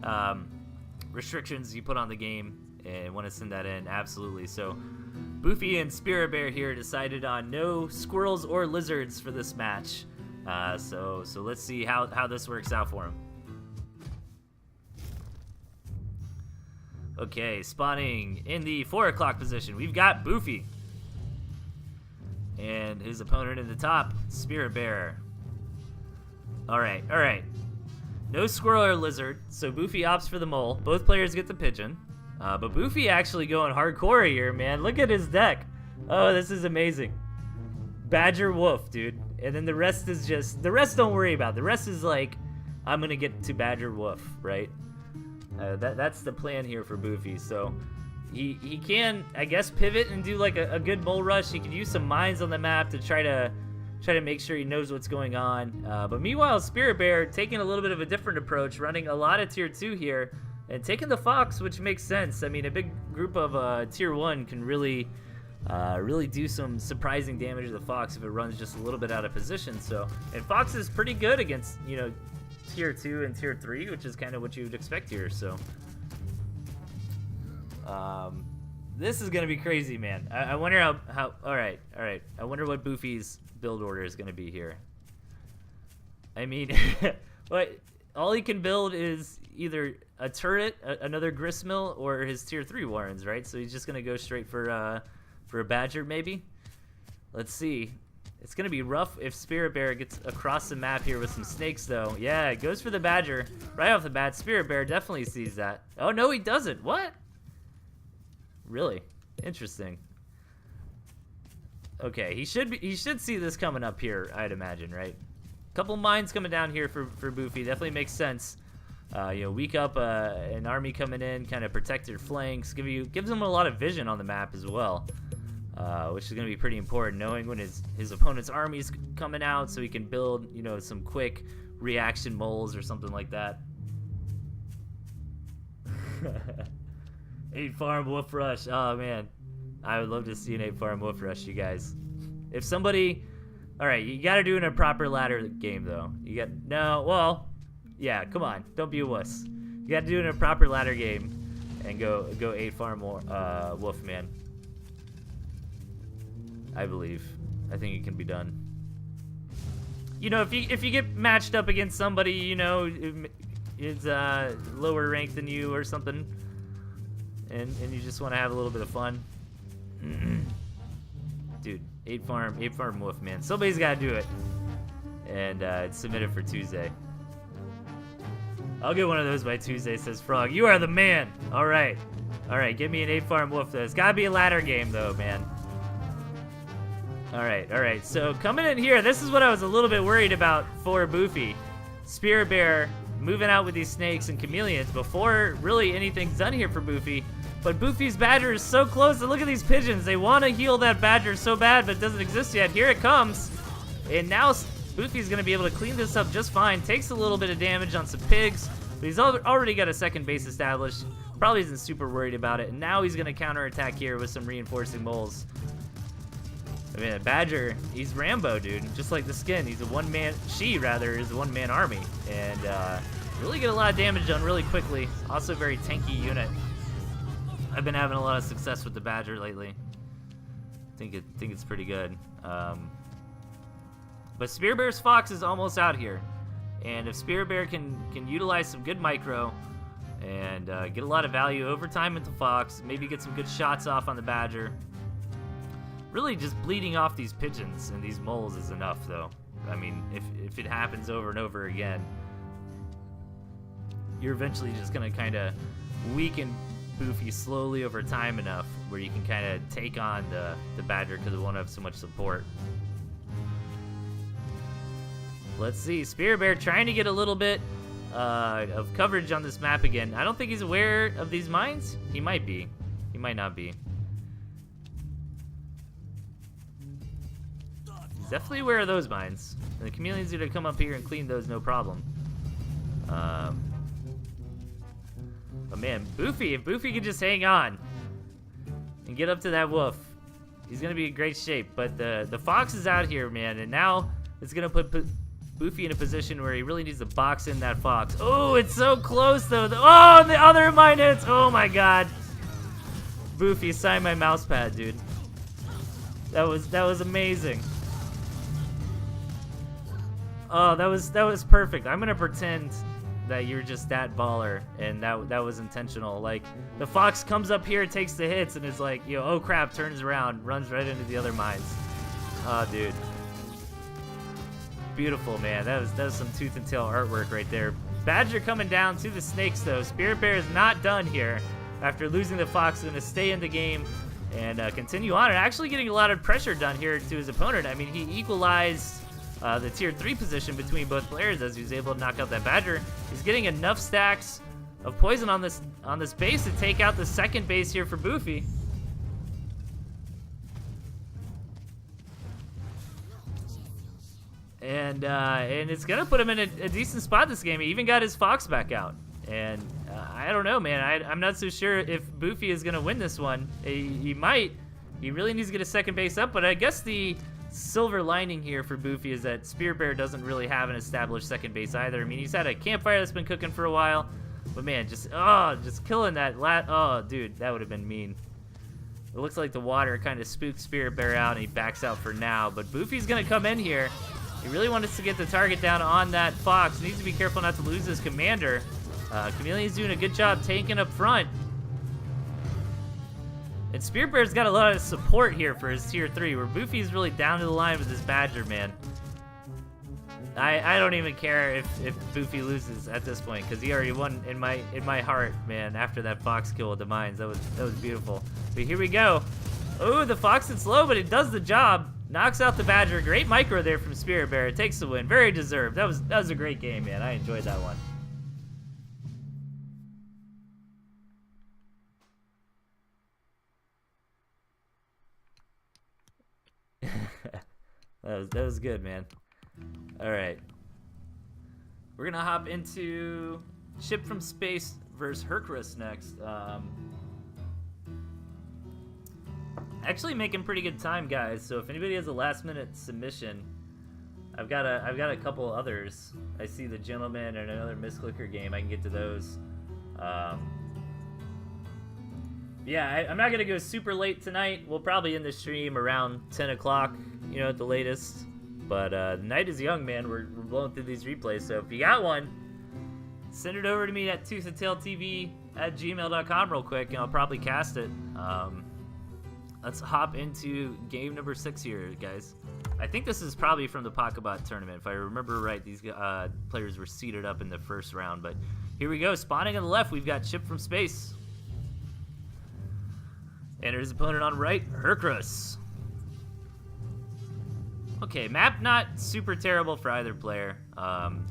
restrictions you put on the game and want to send that in, absolutely. So Boofy and Spirit Bear here decided on no squirrels or lizards for this match. So let's see how this works out for him. Okay, spawning in the 4 o'clock position, we've got Boofy. And his opponent in the top, Spirit Bear. Alright. No squirrel or lizard, so Boofy opts for the mole. Both players get the pigeon. But Boofy actually going hardcore here, man. Look at his deck. Oh, this is amazing. Badger Wolf, dude. And then the rest is just... The rest don't worry about. The rest is like, I'm going to get to Badger Wolf, right? That's the plan here for Boofy. So he can, I guess, pivot and do like a good mole rush. He can use some mines on the map to try to make sure he knows what's going on. But meanwhile, Spirit Bear taking a little bit of a different approach, running a lot of tier 2 here, and taking the Fox, which makes sense. I mean, a big group of tier 1 can really really do some surprising damage to the Fox if it runs just a little bit out of position. So, and Fox is pretty good against, you know, tier 2 and tier 3, which is kind of what you would expect here. So, this is gonna be crazy, man. I wonder how. All right. I wonder what Boofy's build order is gonna be here. I mean, what all he can build is either a turret, another gristmill, or his tier 3 Warrens, right? So he's just gonna go straight for a Badger, maybe. Let's see. It's gonna be rough if Spirit Bear gets across the map here with some snakes, though. Yeah, it goes for the Badger right off the bat. Spirit Bear definitely sees that. Oh no, he doesn't. What? Really? Interesting. Okay, he should see this coming up here, I'd imagine, right? Couple mines coming down here for Boofy. Definitely makes sense. You know, weak up an army coming in, kind of protect your flanks, gives him a lot of vision on the map as well, which is going to be pretty important, knowing when his opponent's army's coming out, so he can build, you know, some quick reaction moles or something like that. 8 farm wolf rush. Oh man, I would love to see an 8 farm wolf rush, you guys. If somebody, all right, you got to do it in a proper ladder game though. Well, yeah, come on, don't be a wuss. You got to do it in a proper ladder game and go 8 farm wolf, man. I believe. I think it can be done. You know, if you get matched up against somebody, you know, is lower ranked than you or something, and you just want to have a little bit of fun. Dude, 8 farm wolf, man. Somebody's got to do it. And it's submitted for Tuesday. I'll get one of those by Tuesday, says Frog. You are the man. All right, give me an 8 farm wolf, though. It's got to be a ladder game, though, man. All right. So coming in here, this is what I was a little bit worried about for Boofy. Spirit Bear moving out with these snakes and chameleons before really anything's done here for Boofy. But Boofy's Badger is so close, and look at these pigeons. They want to heal that Badger so bad, but it doesn't exist yet. Here it comes. And now Boofy's going to be able to clean this up just fine. Takes a little bit of damage on some pigs, but he's already got a second base established. Probably isn't super worried about it. And now he's going to counterattack here with some reinforcing moles. I mean, Badger, he's Rambo, dude. Just like the skin, he's a one-man, is a one-man army. And really get a lot of damage done really quickly. Also a very tanky unit. I've been having a lot of success with the Badger lately. Think it's pretty good. But Spirit Bear's Fox is almost out here. And if Spirit Bear can utilize some good micro and get a lot of value over time with the Fox, maybe get some good shots off on the Badger. Really just bleeding off these pigeons and these moles is enough, though. I mean, if it happens over and over again, you're eventually just going to kind of weaken Boofy slowly over time enough where you can kind of take on the Badger because it won't have so much support. Let's see. Spirit Bear trying to get a little bit of coverage on this map again. I don't think he's aware of these mines. He might be. He might not be. He's definitely aware of those mines. And the chameleons are going to come up here and clean those, no problem. But man, Boofy, if Boofy could just hang on and get up to that wolf, he's going to be in great shape. But the Fox is out here, man, and now it's going to put Boofy in a position where he really needs to box in that Fox. Oh, it's so close, though. Oh, and the other mine hits. Oh, my God. Boofy, sign my mouse pad, dude. That was amazing. Oh, that was perfect. I'm gonna pretend that you're just that baller, and that was intentional. Like, the Fox comes up here, takes the hits, and is like, yo, oh crap, turns around, runs right into the other mines. Oh, dude. Beautiful, man. That was some tooth and tail artwork right there. Badger coming down to the snakes, though. Spirit Bear is not done here. After losing the Fox, going to stay in the game and continue on, and actually getting a lot of pressure done here to his opponent. I mean, he equalized the tier 3 position between both players as he was able to knock out that Badger. He's getting enough stacks of poison on this base to take out the second base here for Boofy. And it's gonna put him in a decent spot this game. He even got his Fox back out. And I don't know, man. I'm not so sure if Boofy is gonna win this one. He might. He really needs to get a second base up, but I guess the silver lining here for Boofy is that Spirit Bear doesn't really have an established second base either. I mean, he's had a campfire that's been cooking for a while, but man, just killing that oh, dude, that would have been mean. It looks like the water kind of spooked Spirit Bear out, and he backs out for now, but Boofy's going to come in here. He really wants to get the target down on that Fox. Needs to be careful not to lose his commander. Chameleon's doing a good job tanking up front. And Spirit Bear's got a lot of support here for his tier 3, where Boofy's really down to the line with his Badger, man. I don't even care if Boofy loses at this point, because he already won in my heart, man, after that Fox kill with the mines. That was beautiful. But here we go. Oh, the Fox is slow, but it does the job. Knocks out the Badger. Great micro there from Spirit Bear. It takes the win. Very deserved. That was a great game, man. I enjoyed that one. that was good, man. All right. We're going to hop into Ship from Space versus Hercules next. Actually making pretty good time, guys. So if anybody has a last-minute submission, I've got a couple others. I see the Gentleman and another Misclicker game. I can get to those. Yeah, I'm not gonna go super late tonight. We'll probably end the stream around 10 o'clock, you know, at the latest. But the night is young, man. We're blowing through these replays. So if you got one, send it over to me at ToothAndTailTV at gmail.com real quick, and I'll probably cast it. Let's hop into game number 6 here, guys. I think this is probably from the Pocketbot tournament. If I remember right, these players were seeded up in the first round. But here we go. Spawning on the left, we've got Ship from Space. And his opponent on right, Hercules. Okay, map not super terrible for either player. Kind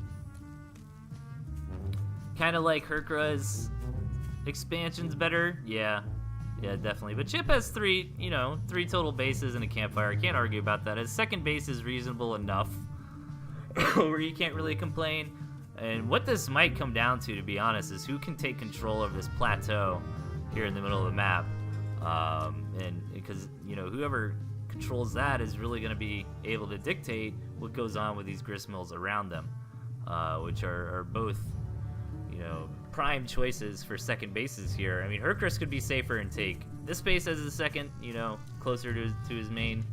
of like Hercules. Expansion's better, yeah, definitely. But Chip has three total bases and a campfire. I can't argue about that. His second base is reasonable enough, where you can't really complain. And what this might come down to be honest, is who can take control of this plateau here in the middle of the map. And because whoever controls that is really going to be able to dictate what goes on with these gristmills around them, which are both prime choices for second bases here. I mean, Hercules could be safer and take this base as a second, closer to his main.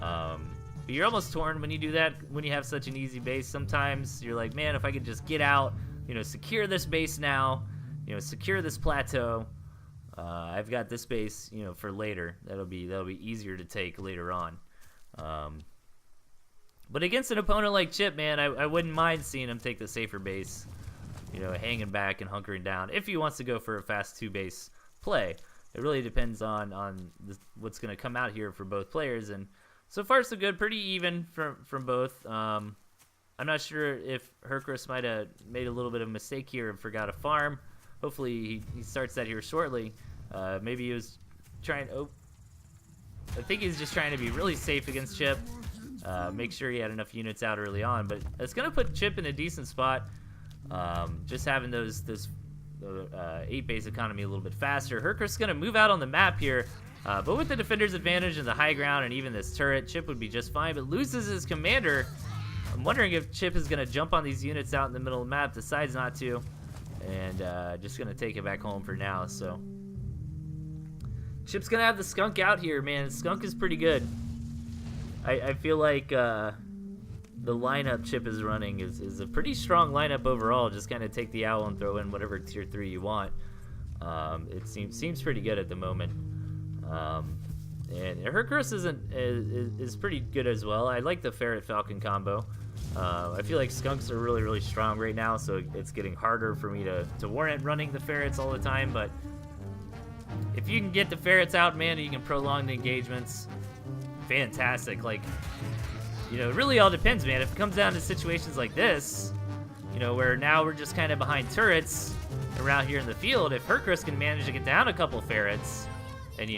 But you're almost torn when you do that, when you have such an easy base. Sometimes you're like, man, if I could just get out, secure this base now, secure this plateau. I've got this base, for later. That'll be easier to take later on. But against an opponent like Chip, man, I wouldn't mind seeing him take the safer base, hanging back and hunkering down if he wants to go for a fast 2-base play. It really depends on what's going to come out here for both players. And so far, so good. Pretty even from both. I'm not sure if Hercules might have made a little bit of a mistake here and forgot a farm. Hopefully he starts that here shortly. Maybe he was trying... Oh, I think he's just trying to be really safe against Chip. Make sure he had enough units out early on. But it's going to put Chip in a decent spot. Just having this 8-base economy a little bit faster. Hercules is going to move out on the map here. But with the defender's advantage and the high ground and even this turret, Chip would be just fine. But loses his commander. I'm wondering if Chip is going to jump on these units out in the middle of the map. Decides not to. And just going to take it back home for now. So Chip's going to have the skunk out here, man. Skunk is pretty good. I feel like the lineup Chip is running is a pretty strong lineup overall. Just kind of take the owl and throw in whatever tier 3 you want. It seems pretty good at the moment. And Hercules is pretty good as well. I like the Ferret Falcon combo. I feel like skunks are really, really strong right now, so it's getting harder for me to warrant running the ferrets all the time. But if you can get the ferrets out, man, you can prolong the engagements. Fantastic. Like, it really all depends, man. If it comes down to situations like this, where now we're just kind of behind turrets around here in the field, if Hercules can manage to get down a couple ferrets and,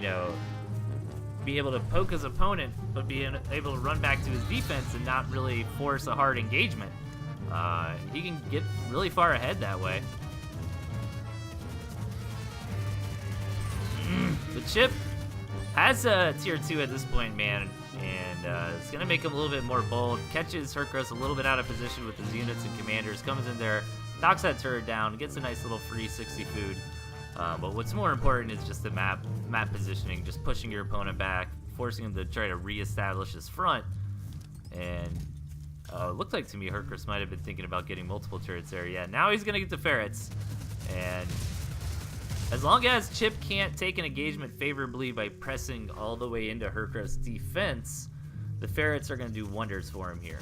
be able to poke his opponent, but be able to run back to his defense and not really force a hard engagement, he can get really far ahead that way. The Chip Has a tier 2 at this point, man, and it's going to make him a little bit more bold. Catches Hercules a little bit out of position with his units and commanders, comes in there, knocks that turret down, gets a nice little free 60 food. But what's more important is just the map positioning, just pushing your opponent back, forcing him to try to reestablish his front. And it looked like to me Hercules might have been thinking about getting multiple turrets there. Yeah, now he's going to get the ferrets. And as long as Chip can't take an engagement favorably by pressing all the way into Hercules' defense, the ferrets are going to do wonders for him here.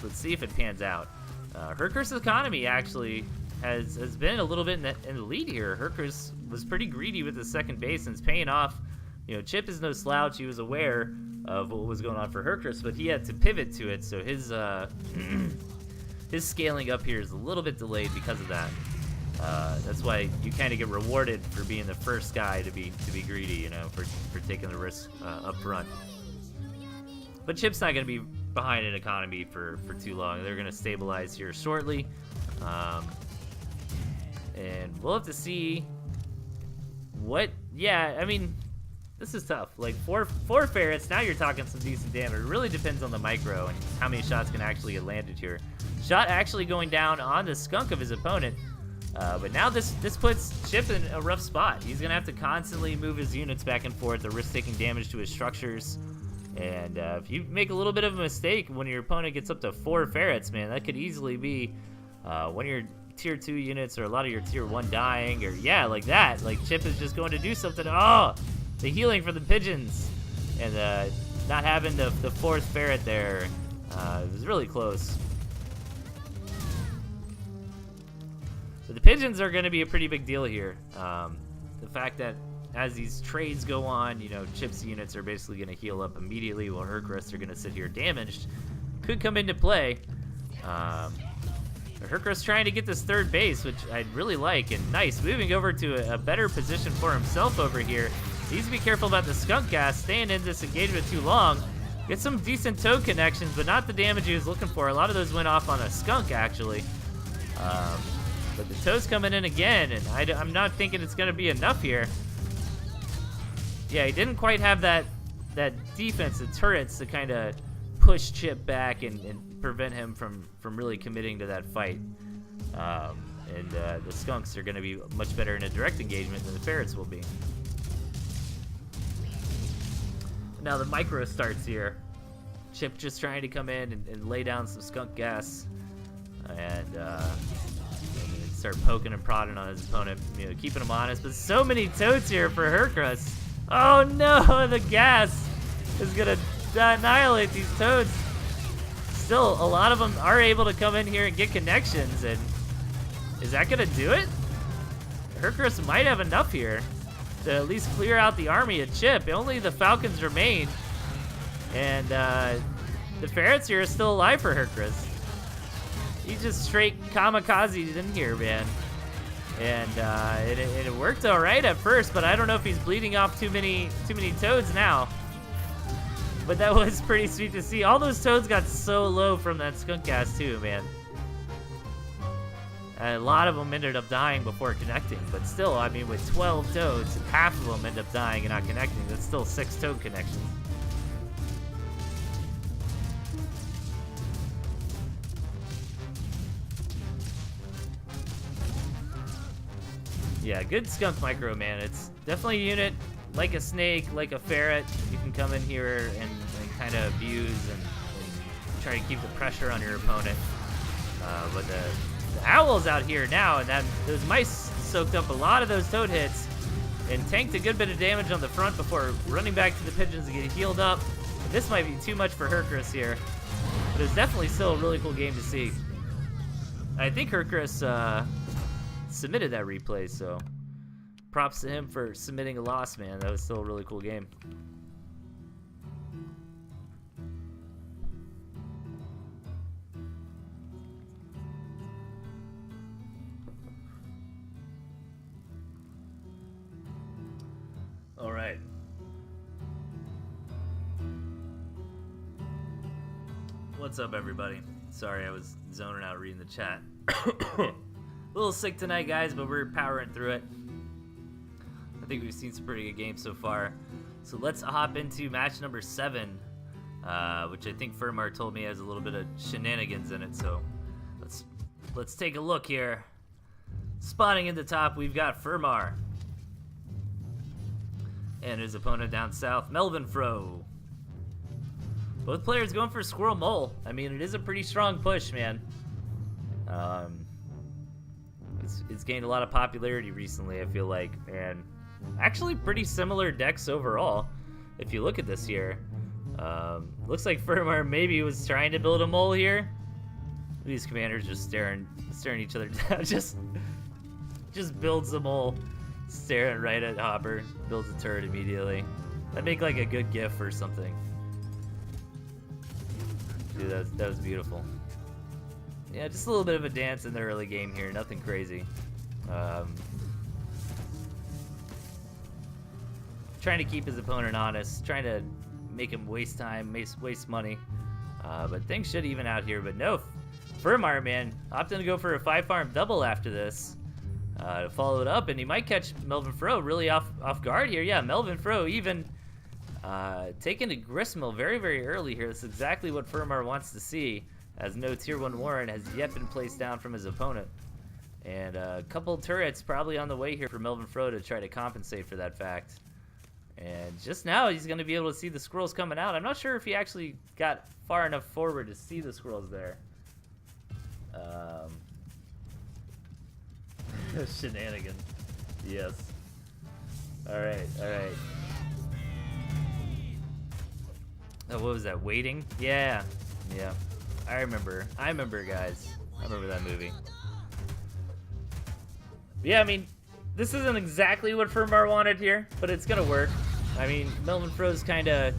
Let's see if it pans out. Hercules' economy actually has been a little bit in the lead here. Hercules was pretty greedy with his second base, and it's paying off. You know, Chip is no slouch. He was aware of what was going on for Hercules, but he had to pivot to it, so his his scaling up here is a little bit delayed because of that. That's why you kind of get rewarded for being the first guy to be greedy, you know, for taking the risk up front. But Chip's not going to be behind an economy for too long. They're going to stabilize here shortly. And we'll have to see what... Yeah, I mean, this is tough. Like, four ferrets, now you're talking some decent damage. It really depends on the micro and how many shots can actually get landed here. Shot actually going down on the skunk of his opponent. But now this puts Chip in a rough spot. He's going to have to constantly move his units back and forth, the risk taking damage to his structures. And if you make a little bit of a mistake when your opponent gets up to 4 ferrets, man, that could easily be one of your tier 2 units or a lot of your tier 1 dying, or yeah, like that. Like Chip is just going to do something. Oh, the healing for the pigeons, and not having the 4th ferret there. It was really close. But the pigeons are going to be a pretty big deal here. The fact that as these trades go on, you know, Chip's units are basically going to heal up immediately while Hercules are going to sit here damaged could come into play. Hercules trying to get this 3rd base, which I'd really like, and nice. Moving over to a better position for himself over here. Needs to be careful about the skunk gas, staying in this engagement too long. Get some decent toad connections, but not the damage he was looking for. A lot of those went off on a skunk, actually. But the toad's coming in again, and I'm not thinking it's going to be enough here. Yeah, he didn't quite have that defense, the turrets, to kind of push Chip back and prevent him from really committing to that fight. And the skunks are going to be much better in a direct engagement than the ferrets will be. Now the micro starts here. Chip just trying to come in and lay down some skunk gas, and start poking and prodding on his opponent, you know, keeping him honest. But so many toads here for Hercules. Oh no, the gas is gonna annihilate these toads. Still, a lot of them are able to come in here and get connections, and is that gonna do it? Hercules might have enough here to at least clear out the army of Chip. Only the Falcons remain, and the ferrets here are still alive for Hercules. He just straight kamikazed in here, man. And it worked all right at first, but I don't know if he's bleeding off too many toads now. But that was pretty sweet to see. All those toads got so low from that skunk gas too, man. And a lot of them ended up dying before connecting, but still, I mean, with 12 toads, half of them end up dying and not connecting. That's still 6 toad connections. Yeah, good skunk micro, man. It's definitely a unit like a snake, like a ferret. You can come in here and kind of abuse and try to keep the pressure on your opponent. But the owl's out here now, and those mice soaked up a lot of those toad hits and tanked a good bit of damage on the front before running back to the pigeons to get healed up. And this might be too much for Hercules here, but it's definitely still a really cool game to see. I think Hercules submitted that replay, so props to him for submitting a loss, man. That was still a really cool game. All right. What's up, everybody? Sorry, I was zoning out reading the chat. A little sick tonight, guys, but we're powering through it. think we've seen some pretty good games so far. So let's hop into match number 7, which I think Firmar told me has a little bit of shenanigans in it. So let's take a look here. Spawning in the top, we've got Firmar. And his opponent down south, Melvin Fro. Both players going for Squirrel Mole. I mean, it is a pretty strong push, man. It's gained a lot of popularity recently, I feel like. And actually pretty similar decks overall, if you look at this here. Looks like Firmar maybe was trying to build a mole here. These commanders just staring each other down. just builds a mole, staring right at Hopper. Builds a turret immediately. That'd make like a good gif or something. Dude, that was beautiful. Yeah, just a little bit of a dance in the early game here. Nothing crazy. Trying to keep his opponent honest. Trying to make him waste time, waste money. But things should even out here. But no, Firmar, man, opting to go for a 5-farm double after this. To follow it up, and he might catch Melvin Fro really off guard here. Yeah, Melvin Fro even taking a Gristmill very, very early here. That's exactly what Firmar wants to see, as no Tier 1 Warren has yet been placed down from his opponent. And a couple turrets probably on the way here for Melvin Fro to try to compensate for that fact. And just now, he's going to be able to see the squirrels coming out. I'm not sure if he actually got far enough forward to see the squirrels there. Shenanigan. Yes. Alright. Oh, what was that? Waiting? Yeah. I remember, guys. I remember that movie. Yeah, I mean, this isn't exactly what Firmar wanted here, but it's gonna work. I mean, Melvin Fro's kind of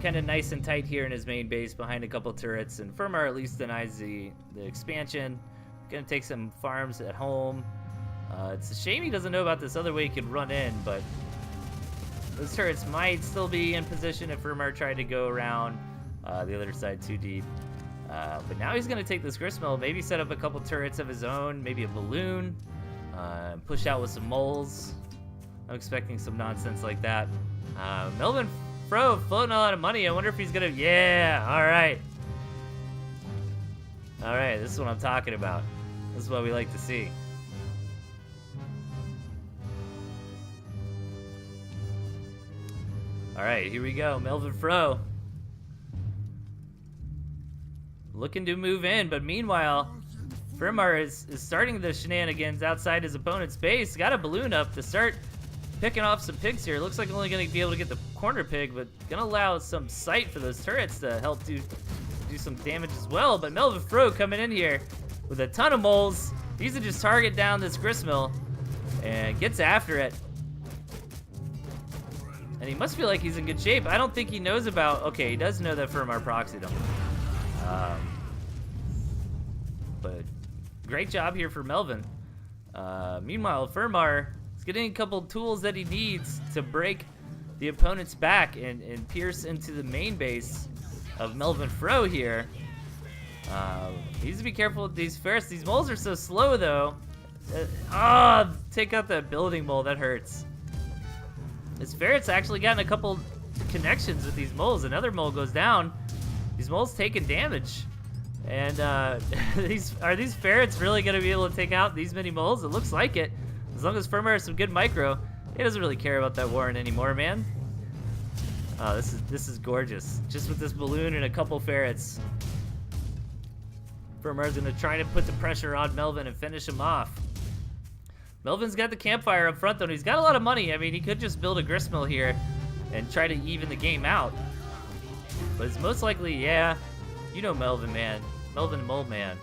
nice and tight here in his main base behind a couple turrets, and Firmar at least denies the expansion. Gonna take some farms at home. It's a shame he doesn't know about this other way he could run in, but those turrets might still be in position if Firmar tried to go around the other side too deep. But now he's gonna take this Gristmill, maybe set up a couple turrets of his own, maybe a balloon, push out with some moles. I'm expecting some nonsense like that. Melvin Fro floating a lot of money. I wonder if he's gonna, yeah, all right, this is what I'm talking about. This is what we like to see. All right, here we go. Melvin Fro looking to move in, but meanwhile, Firmar is starting the shenanigans outside his opponent's base. Got a balloon up to start picking off some pigs here. Looks like only going to be able to get the corner pig, but going to allow some sight for those turrets to help do some damage as well. But Melvin Fro coming in here with a ton of moles. He's to just target down this Gristmill and gets after it. And he must feel like he's in good shape. I don't think he knows about... Okay, he does know that Firmar proxied him. But great job here for Melvin. Meanwhile, Firmar is getting a couple tools that he needs to break the opponent's back and pierce into the main base of Melvin Fro here. He needs to be careful with these ferrets. These moles are so slow, though. Take out that building mole. That hurts. His ferret's actually gotten a couple connections with these moles. Another mole goes down. These moles taking damage. And are these ferrets really going to be able to take out these many moles? It looks like it. As long as Firmar has some good micro, he doesn't really care about that Warren anymore, man. Oh, this is gorgeous. Just with this balloon and a couple ferrets. Firmar's going to try to put the pressure on Melvin and finish him off. Melvin's got the campfire up front, though, and he's got a lot of money. I mean, he could just build a Gristmill here and try to even the game out. But it's most likely, yeah, you know Melvin, man. Melvin Mole Man.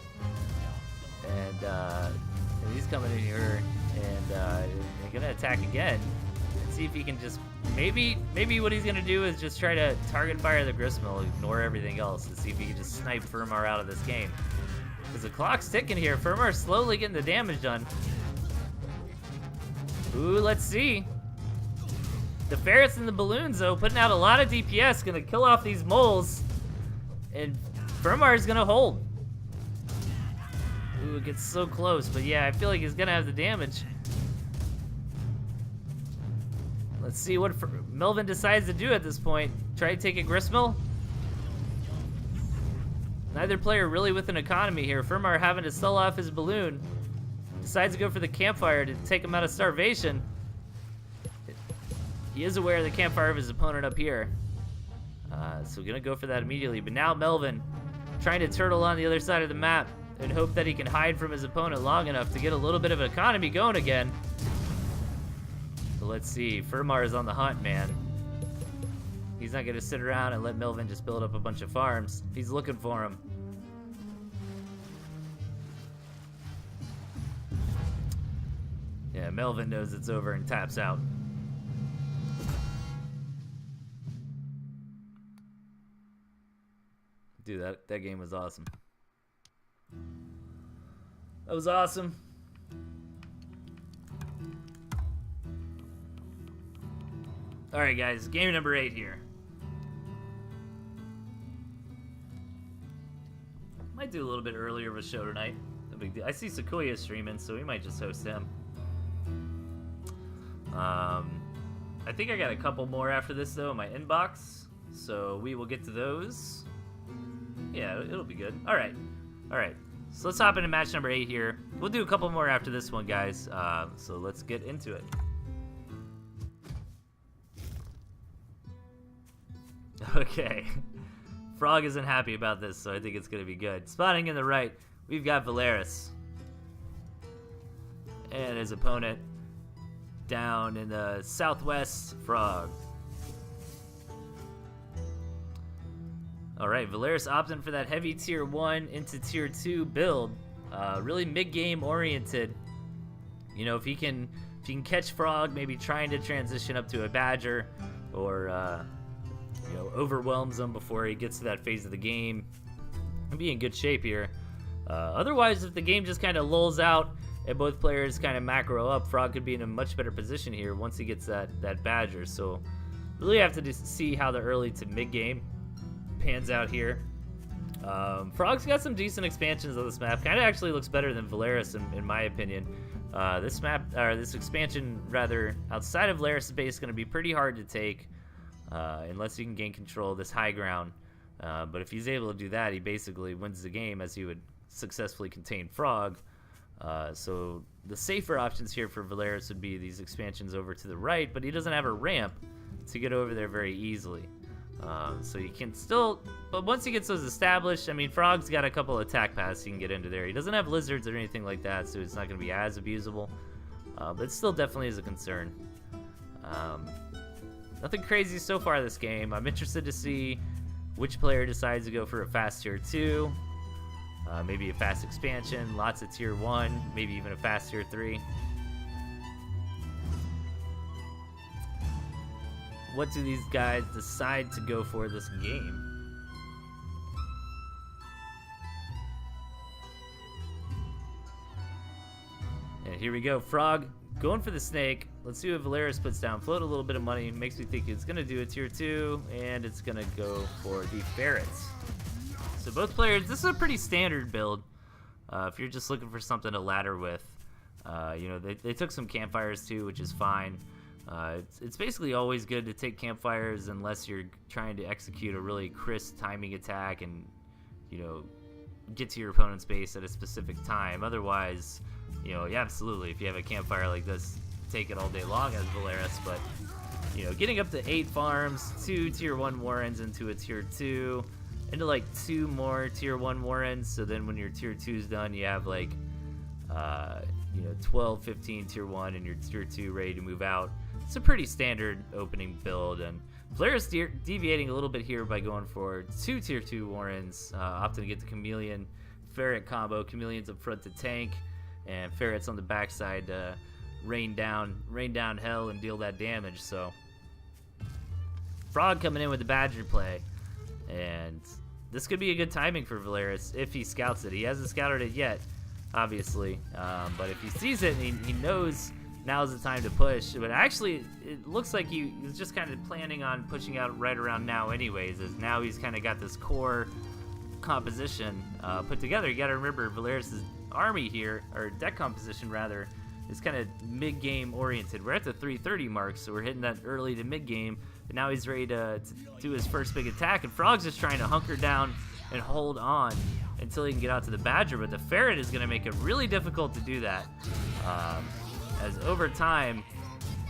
And he's coming in here and going to attack again. And see if he can just... Maybe what he's going to do is just try to target fire the Gristmill, ignore everything else, and see if he can just snipe Firmar out of this game. Because the clock's ticking here. Firmar's slowly getting the damage done. Ooh, let's see. The ferrets and the balloons, though, putting out a lot of DPS, gonna kill off these moles, and Firmar's gonna hold. Ooh, it gets so close, but yeah, I feel like he's gonna have the damage. Let's see what Melvin decides to do at this point. Try to take a gristmill. Neither player really with an economy here. Firmar having to sell off his balloon. Decides to go for the campfire to take him out of starvation. He is aware of the campfire of his opponent up here. So gonna go for that immediately. But now Melvin trying to turtle on the other side of the map and hope that he can hide from his opponent long enough to get a little bit of an economy going again. So let's see. Firmar is on the hunt, man. He's not gonna sit around and let Melvin just build up a bunch of farms. He's looking for him. Yeah, Melvin knows it's over and taps out. Dude, that game was awesome. That was awesome. All right, guys, game number 8 here. Might do a little bit earlier of a show tonight. No big deal. I see Sequoia streaming, so we might just host him. I think I got a couple more after this, though, in my inbox. So we will get to those. Yeah, it'll be good. All right. All right. So let's hop into match number 8 here. We'll do a couple more after this one, guys. So let's get into it. Okay. Frog isn't happy about this, so I think it's going to be good. Spotting in the right, we've got Valeris. And his opponent down in the southwest, Frog. Alright, Valeris opting for that heavy tier 1 into tier 2 build. Really mid-game oriented. You know, if he can catch Frog, maybe trying to transition up to a Badger, or you know, overwhelms him before he gets to that phase of the game, he'll be in good shape here. Otherwise, if the game just kind of lulls out and both players kind of macro up, Frog could be in a much better position here once he gets that Badger. So really have to just see how the early to mid-game pans out here. Frog's got some decent expansions on this map. Kind of actually looks better than Valeris in my opinion. This map, or this expansion rather, outside of Valeris' base is going to be pretty hard to take unless you can gain control of this high ground. But if he's able to do that, he basically wins the game as he would successfully contain Frog. So the safer options here for Valeris would be these expansions over to the right, but he doesn't have a ramp to get over there very easily. So you can still, but once he gets those established, I mean, Frog's got a couple attack paths he can get into there. He doesn't have lizards or anything like that, so it's not going to be as abusable. But it still definitely is a concern. Nothing crazy so far this game. I'm interested to see which player decides to go for a fast tier 2. Maybe a fast expansion, lots of tier 1, maybe even a fast tier 3. What do these guys decide to go for this game? And here we go. Frog going for the snake. Let's see what Valeris puts down. Float a little bit of money. Makes me think it's going to do a tier 2, and it's going to go for the ferrets. So both players, this is a pretty standard build. If you're just looking for something to ladder with. You know, they took some campfires too, which is fine. It's basically always good to take campfires unless you're trying to execute a really crisp timing attack and, you know, get to your opponent's base at a specific time. Otherwise, you know, yeah, absolutely, if you have a campfire like this, take it all day long as Valeris. But, you know, getting up to 8 farms, 2 tier 1 Warrens into a tier 2, into like 2 more tier 1 Warrens, so then when your tier 2's done, you have like, you know, 12, 15 tier 1 and your tier 2 ready to move out. It's a pretty standard opening build, and Valeris deviating a little bit here by going for 2 tier 2 Warrens, opting to get the Chameleon Ferret combo. Chameleon's up front to tank, and Ferret's on the backside to rain down hell and deal that damage. So Frog coming in with the Badger play, and this could be a good timing for Valeris if he scouts it. He hasn't scouted it yet, obviously, but if he sees it and he knows now's the time to push. But actually, it looks like he was just kind of planning on pushing out right around now anyways, as now he's kind of got this core composition put together. You got to remember Valeris' army here, or deck composition rather, is kind of mid-game oriented. We're at the 3:30 mark, so we're hitting that early to mid-game. And now he's ready to do his first big attack, and Frog's just trying to hunker down and hold on until he can get out to the Badger. But the Ferret is going to make it really difficult to do that, as over time,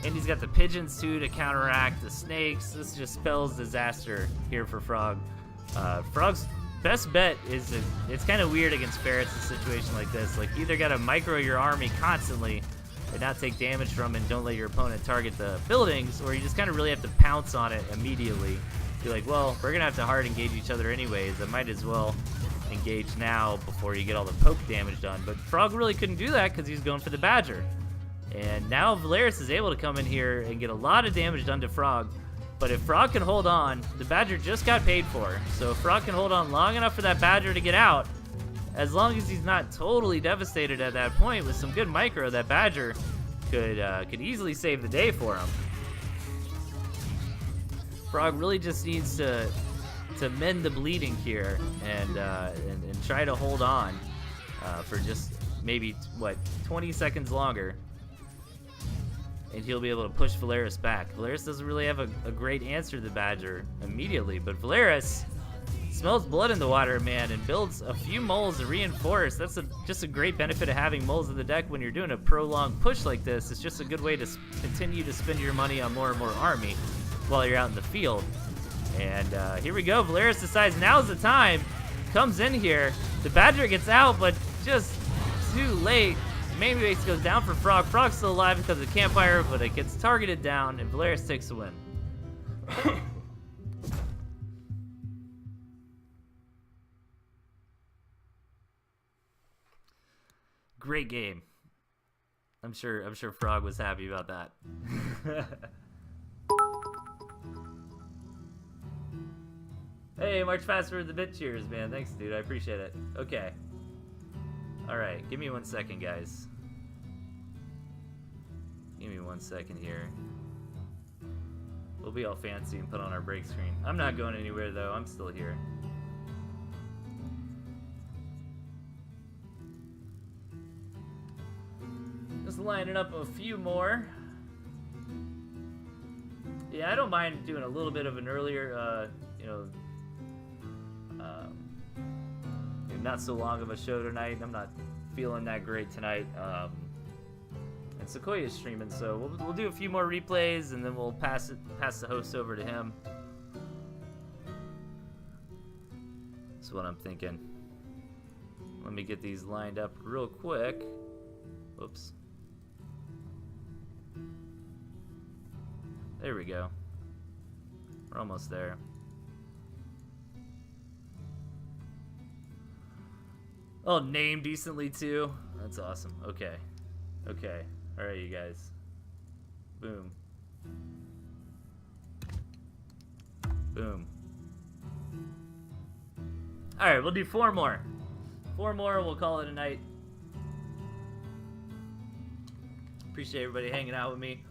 and he's got the Pigeons too to counteract the Snakes. This just spells disaster here for Frog. Frog's best bet is it's kind of weird against Ferrets in a situation like this. Like, you either got to micro your army constantly and not take damage from it and don't let your opponent target the buildings, or you just kind of really have to pounce on it immediately. Be like, well, we're going to have to hard engage each other anyways. I might as well engage now before you get all the poke damage done. But Frog really couldn't do that because he's going for the Badger. And now Valeris is able to come in here and get a lot of damage done to Frog. But if Frog can hold on, the Badger just got paid for. So if Frog can hold on long enough for that Badger to get out, as long as he's not totally devastated at that point with some good micro, that Badger could easily save the day for him. Frog really just needs to mend the bleeding here and try to hold on for just maybe, 20 seconds longer. And he'll be able to push Valeris back. Valeris doesn't really have a great answer to the Badger immediately, but Valeris smells blood in the water, man, and builds a few moles to reinforce. That's just a great benefit of having moles in the deck when you're doing a prolonged push like this. It's just a good way to continue to spend your money on more and more army while you're out in the field. And here we go. Valeris decides now's the time. Comes in here. The Badger gets out, but just too late. Main base goes down for Frog. Frog's still alive because of the campfire, but it gets targeted down, and Valeris takes the win. Great game. I'm sure Frog was happy about that. Hey, March faster with the bit cheers, man. Thanks, dude. I appreciate it. Okay. Alright, give me 1 second, guys. Give me 1 second here. We'll be all fancy and put on our break screen. I'm not going anywhere, though. I'm still here. Just lining up a few more. Yeah, I don't mind doing a little bit of an earlier, not so long of a show tonight. I'm not feeling that great tonight. And Sequoia's streaming, so we'll do a few more replays, and then we'll pass the host over to him. That's what I'm thinking. Let me get these lined up real quick. Oops. There we go. We're almost there. Oh, name decently too. That's awesome. Okay. Okay. All right, you guys. Boom. Boom. All right, we'll do 4 more. 4 more, we'll call it a night. Appreciate everybody hanging out with me.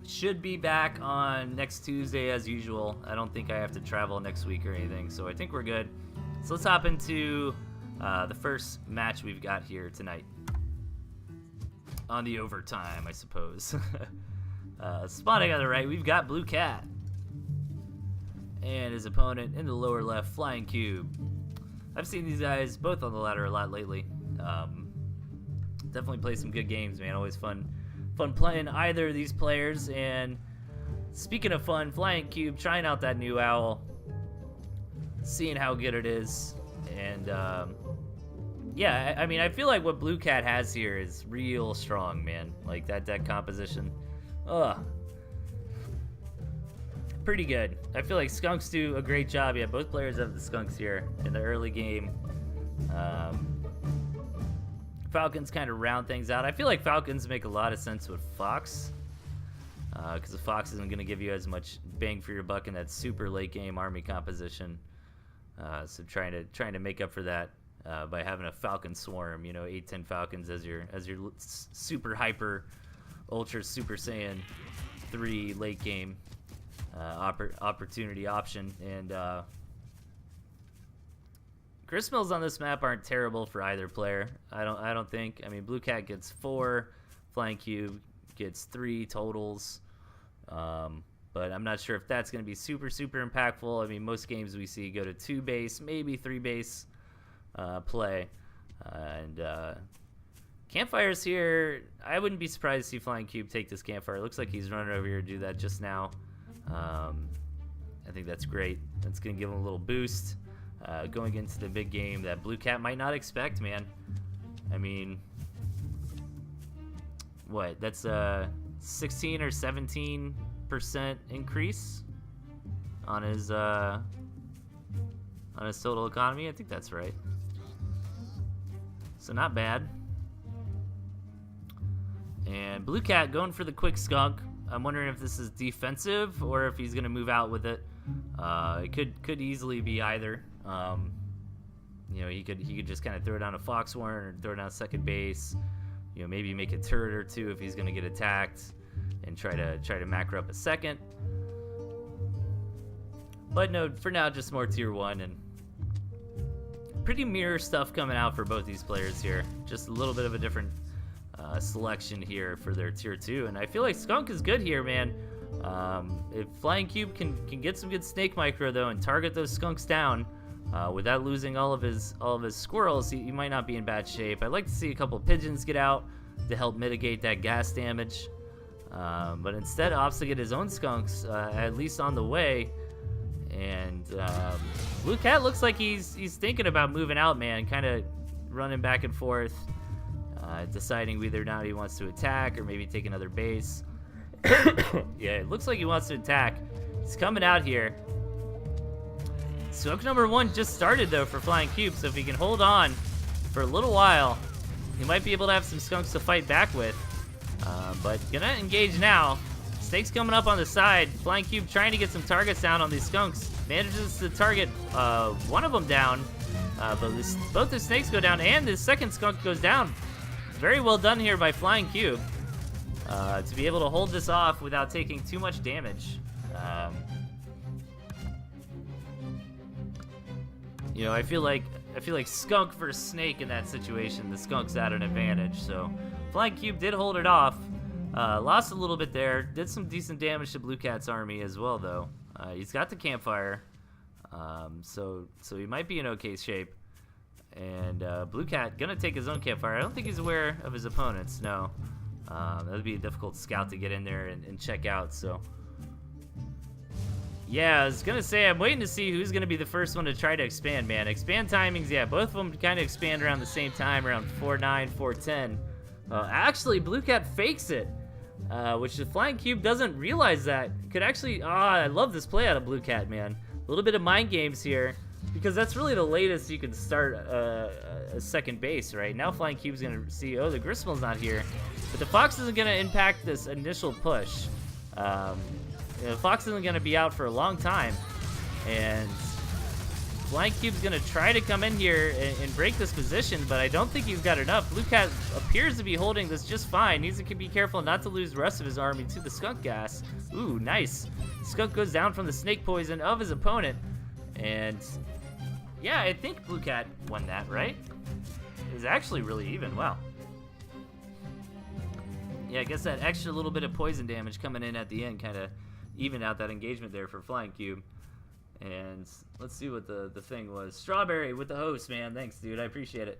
Should be back on next Tuesday as usual. I don't think I have to travel next week or anything, so I think we're good. So let's hop into the first match we've got here tonight. On the overtime, I suppose. Spawning on the right, we've got Blue Cat. And his opponent in the lower left, Flying Cube. I've seen these guys both on the ladder a lot lately. Definitely play some good games, man. Always fun playing either of these players. And speaking of fun, Flying Cube, trying out that new owl. Seeing how good it is. And yeah, I mean, I feel like what Blue Cat has here is real strong, man. Like that deck composition. Pretty good. I feel like Skunks do a great job. Yeah, both players have the Skunks here in the early game. Falcons kind of round things out. I feel like Falcons make a lot of sense with Fox. Because the Fox isn't going to give you as much bang for your buck in that super late game army composition. So trying to make up for that by having a Falcon swarm, 8-10 Falcons as your super hyper ultra Super Saiyan 3 late game opportunity option. And gristmills on this map aren't terrible for either player. I don't think. I mean, Blue Cat gets 4 Flying Cube gets 3 totals. But I'm not sure if that's going to be super impactful. I mean, most games we see go to 2 base, maybe 3 base play. Campfires here, I wouldn't be surprised to see Flying Cube take this campfire. It looks like he's running over here to do that just now. I think that's great. That's going to give him a little boost going into the big game that Blue Cat might not expect, man. I mean, what? That's a 16 or 17% increase on his total economy. I think that's right. So not bad. And Blue Cat going for the quick skunk. I'm wondering if this is defensive or if he's gonna move out with it. It could easily be either. You know, he could just kind of throw down a Foxhorn or throw down second base. You know, maybe make a turret or two if he's gonna get attacked, and try to macro up a second. But no, for now, just more tier 1 and pretty mirror stuff coming out for both these players here. Just a little bit of a different selection here for their tier 2, and I feel like Skunk is good here, man. If Flying Cube can get some good snake micro though and target those skunks down without losing all of his squirrels, he might not be in bad shape. I'd like to see a couple pigeons get out to help mitigate that gas damage, but instead opts to get his own skunks at least on the way. And Blue Cat looks like he's thinking about moving out, man. Kind of running back and forth, deciding whether or not he wants to attack or maybe take another base. Yeah, it looks like he wants to attack. He's coming out here. Skunk number 1 just started though for Flying Cube, so if he can hold on for a little while, he might be able to have some skunks to fight back with. But gonna engage now. Snake's coming up on the side. Flying Cube trying to get some targets down on these skunks. Manages to target one of them down, but both the snakes go down and the second skunk goes down. Very well done here by Flying Cube to be able to hold this off without taking too much damage. You know, I feel like skunk versus snake in that situation. The skunk's at an advantage. So Flying Cube did hold it off. Lost a little bit there. Did some decent damage to Blue Cat's army as well, though. He's got the campfire, so he might be in okay shape. And Blue Cat gonna take his own campfire. I don't think he's aware of his opponents. No, that would be a difficult scout to get in there and check out. So yeah, I was gonna say I'm waiting to see who's gonna be the first one to try to expand. Man, expand timings. Yeah, both of them kind of expand around the same time, around 4:09, 4:10. Actually, Blue Cat fakes it. Which the Flying Cube doesn't realize that. Could actually, I love this play out of Blue Cat, man. A little bit of mind games here, because that's really the latest you can start a second base, right? Now Flying Cube's gonna see, the Gristmel's not here, but the Fox isn't gonna impact this initial push. The Fox isn't gonna be out for a long time, and Flying Cube's gonna try to come in here and break this position, but I don't think he's got enough. Blue Cat appears to be holding this just fine. Needs to be careful not to lose the rest of his army to the skunk gas. Ooh, nice. Skunk goes down from the snake poison of his opponent. And yeah, I think Blue Cat won that, right? It was actually really even. Wow. Yeah, I guess that extra little bit of poison damage coming in at the end kind of evened out that engagement there for Flying Cube. And let's see what the thing was. Strawberry with the host, man. Thanks, dude. I appreciate it.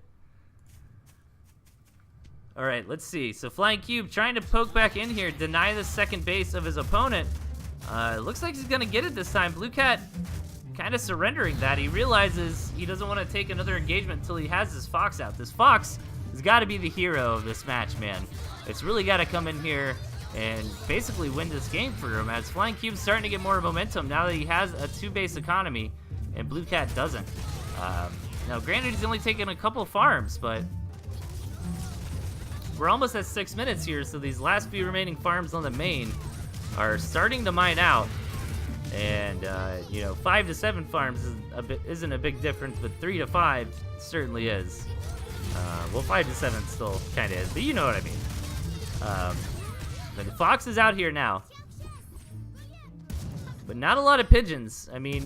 All right, let's see. So Flying Cube trying to poke back in here, deny the second base of his opponent. Looks like he's going to get it this time. Blue Cat kind of surrendering that. He realizes he doesn't want to take another engagement until he has his Fox out. This Fox has got to be the hero of this match, man. It's really got to come in here and basically win this game for him, as Flying Cube's starting to get more momentum now that he has a 2-base economy and Blue Cat doesn't. Now granted, he's only taken a couple farms, but we're almost at 6 minutes here, so these last few remaining farms on the main are starting to mine out. And you know, 5 to 7 farms isn't a big difference, but 3 to 5 certainly is. Well, 5 to 7 still kind of is, but you know what I mean. But the Fox is out here now, but not a lot of pigeons. I mean,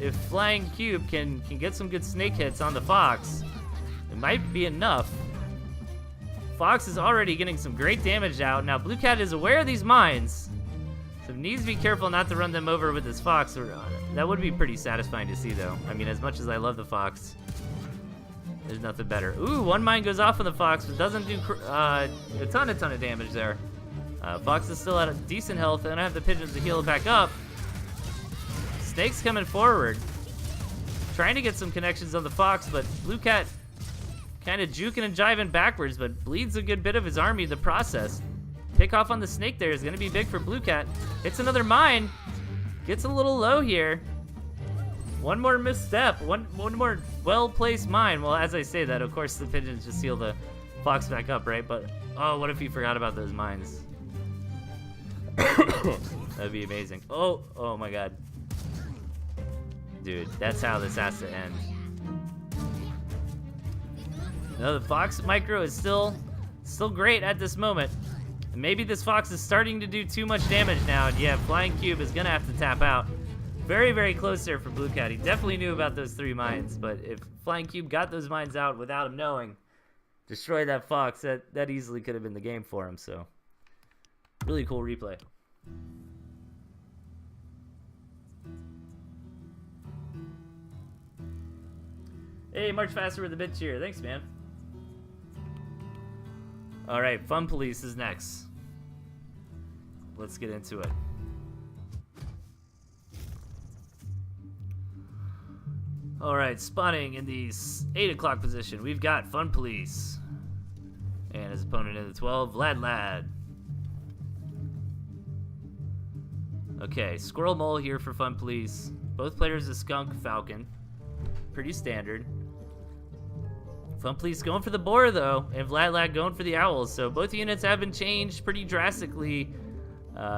if Flying Cube can get some good snake hits on the Fox, it might be enough. Fox is already getting some great damage out. Now, Blue Cat is aware of these mines, so needs to be careful not to run them over with his Fox. Or, that would be pretty satisfying to see, though. I mean, as much as I love the Fox, there's nothing better. Ooh, one mine goes off on the Fox, but doesn't do a ton of damage there. Fox is still at a decent health, and I have the pigeons to heal it back up. Snake's coming forward, trying to get some connections on the Fox, but Blue Cat kind of juking and jiving backwards, but bleeds a good bit of his army in the process. Pick off on the Snake there is going to be big for Blue Cat. It's another mine. Gets a little low here. One more misstep. One more well-placed mine. Well, as I say that, of course, the pigeons just heal the Fox back up, right? But, oh, what if he forgot about those mines? That'd be amazing. Oh my god. Dude, that's how this has to end. No, the Fox micro is still great at this moment. And maybe this Fox is starting to do too much damage now. And yeah, Flying Cube is gonna have to tap out. Very, very close there for Blue Cat. He definitely knew about those 3 mines, but if Flying Cube got those mines out without him knowing, destroyed that Fox, that easily could have been the game for him. So, really cool replay. Hey, March Faster with a bit cheer. Thanks, man. All right, Fun Police is next. Let's get into it. All right, spawning in the 8 o'clock position, we've got Fun Police. And his opponent in the 12, Vlad Lad. Okay, Squirrel Mole here for Fun Police. Both players a Skunk Falcon. Pretty standard. Fun Police going for the Boar, though, and Vlad Lad going for the Owls. So both units have been changed pretty drastically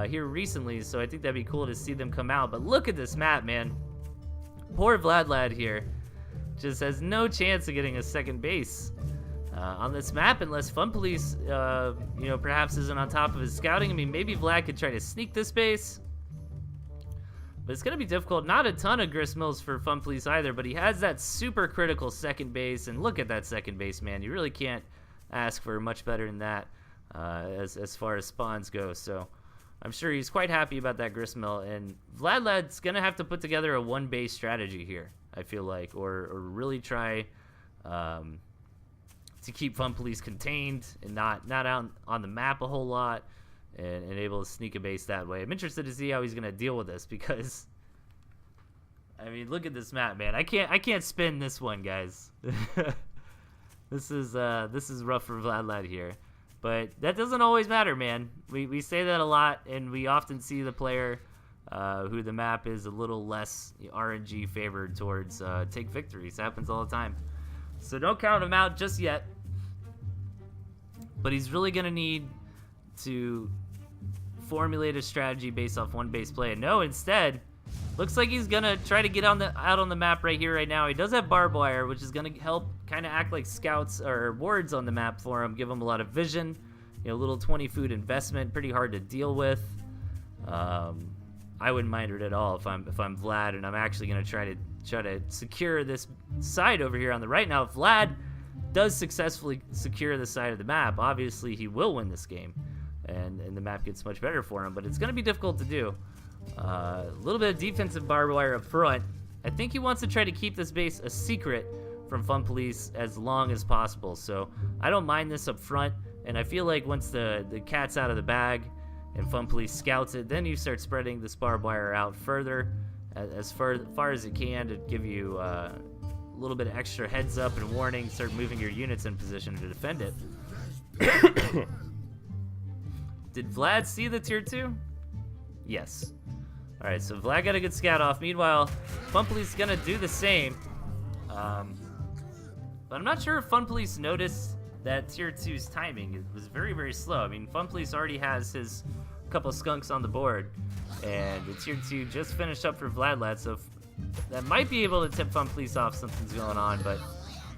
here recently, so I think that'd be cool to see them come out. But look at this map, man. Poor Vlad Lad here just has no chance of getting a second base on this map unless Fun Police, perhaps isn't on top of his scouting. I mean, maybe Vlad could try to sneak this base, but it's going to be difficult. Not a ton of grist mills for Fun Police either, but he has that super critical second base, and look at that second base, man. You really can't ask for much better than that as far as spawns go. So I'm sure he's quite happy about that grist mill, and Vlad Lad's going to have to put together a one-base strategy here, I feel like, or really try to keep Fun Police contained and not out on the map a whole lot. And able to sneak a base that way. I'm interested to see how he's gonna deal with this because, I mean, look at this map, man. I can't spin this one, guys. This is rough for Vlad Lad here, but that doesn't always matter, man. We say that a lot, and we often see the player who the map is a little less RNG favored towards take victories. Happens all the time, so don't count him out just yet. But he's really gonna need to formulate a strategy based off one base play. And no, instead, looks like he's gonna try to get out on the map right here, right now. He does have barbed wire, which is gonna help kind of act like scouts or wards on the map for him, give him a lot of vision. A little 20 food investment, pretty hard to deal with. I wouldn't mind it at all if I'm Vlad, and I'm actually gonna try to secure this side over here on the right. Now, if Vlad does successfully secure the side of the map, obviously he will win this game. And the map gets much better for him, but it's going to be difficult to do. A little bit of defensive barbed wire up front. I think he wants to try to keep this base a secret from Fun Police as long as possible, so I don't mind this up front, and I feel like once the cat's out of the bag and Fun Police scouts it, then you start spreading this barbed wire out further, as far as it can, to give you a little bit of extra heads up and warning, start moving your units in position to defend it. Did Vlad see the tier 2? Yes. All right, so Vlad got a good scout off. Meanwhile, Fun Police is going to do the same. But I'm not sure if Fun Police noticed that tier 2's timing. It was very, very slow. I mean, Fun Police already has his couple skunks on the board. And the tier 2 just finished up for Vlad Lad, so that might be able to tip Fun Police off something's going on, but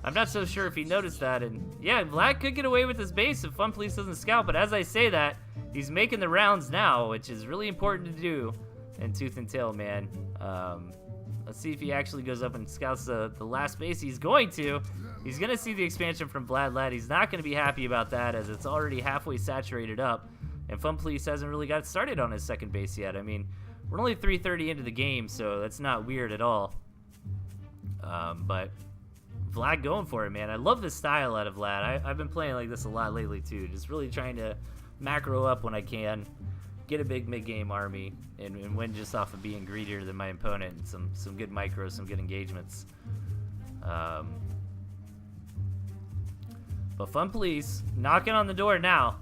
I'm not so sure if he noticed that. And yeah, Vlad could get away with his base if Fun Police doesn't scout, but as I say that, he's making the rounds now, which is really important to do in Tooth and Tail, man. Let's see if he actually goes up and scouts the last base. He's going to. He's going to see the expansion from Vladlad. He's not going to be happy about that as it's already halfway saturated up. And Fun Police hasn't really got started on his second base yet. I mean, we're only 3:30 into the game, so that's not weird at all. But Vlad going for it, man. I love the style out of Vlad. I've been playing like this a lot lately, too. Just really trying to macro up when I can. Get a big mid-game army and win just off of being greedier than my opponent and some good micros, some good engagements. But Fun Police knocking on the door now.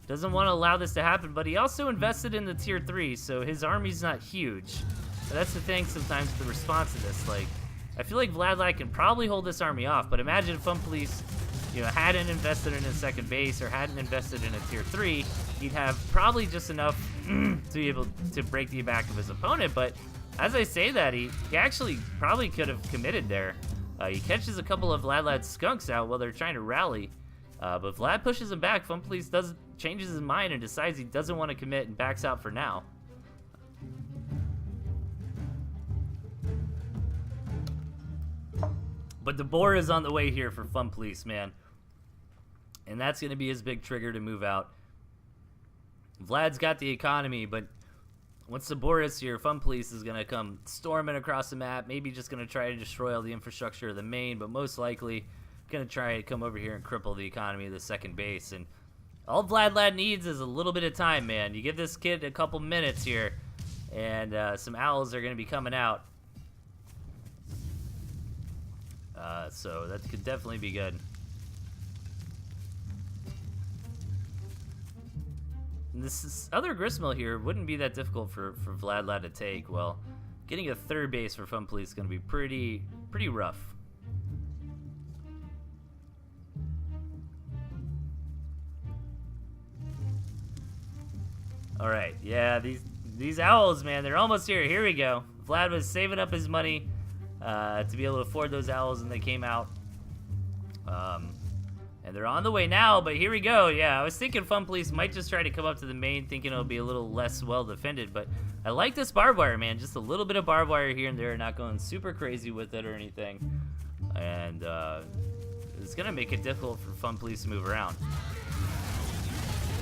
Doesn't want to allow this to happen, but he also invested in the tier 3, so his army's not huge. So that's the thing sometimes with the response to this. Like, I feel like Vladlad can probably hold this army off, but imagine if Fun Police, hadn't invested in a second base or hadn't invested in a tier 3, he'd have probably just enough to be able to break the back of his opponent. But as I say that, he actually probably could have committed there. He catches a couple of Vladlad's skunks out while they're trying to rally. But Vlad pushes him back. Fun Police changes his mind and decides he doesn't want to commit and backs out for now. But the boar is on the way here for Fun Police, man. And that's going to be his big trigger to move out. Vlad's got the economy, but once the boar is here, Fun Police is going to come storming across the map. Maybe just going to try to destroy all the infrastructure of the main, but most likely going to try to come over here and cripple the economy of the second base. And all Vladlad needs is a little bit of time, man. You give this kid a couple minutes here, and some owls are going to be coming out. So that could definitely be good. And this other gristmill here wouldn't be that difficult for Vladlad to take. Well, getting a third base for Fun Police is going to be pretty rough. All right, yeah, these owls, man, they're almost here. Here we go. Vlad was saving up his money to be able to afford those owls, and they came out. And they're on the way now, but here we go. Yeah, I was thinking Fun Police might just try to come up to the main, thinking it'll be a little less well defended, but I like this barbed wire, man. Just a little bit of barbed wire here and there, not going super crazy with it or anything. And it's going to make it difficult for Fun Police to move around.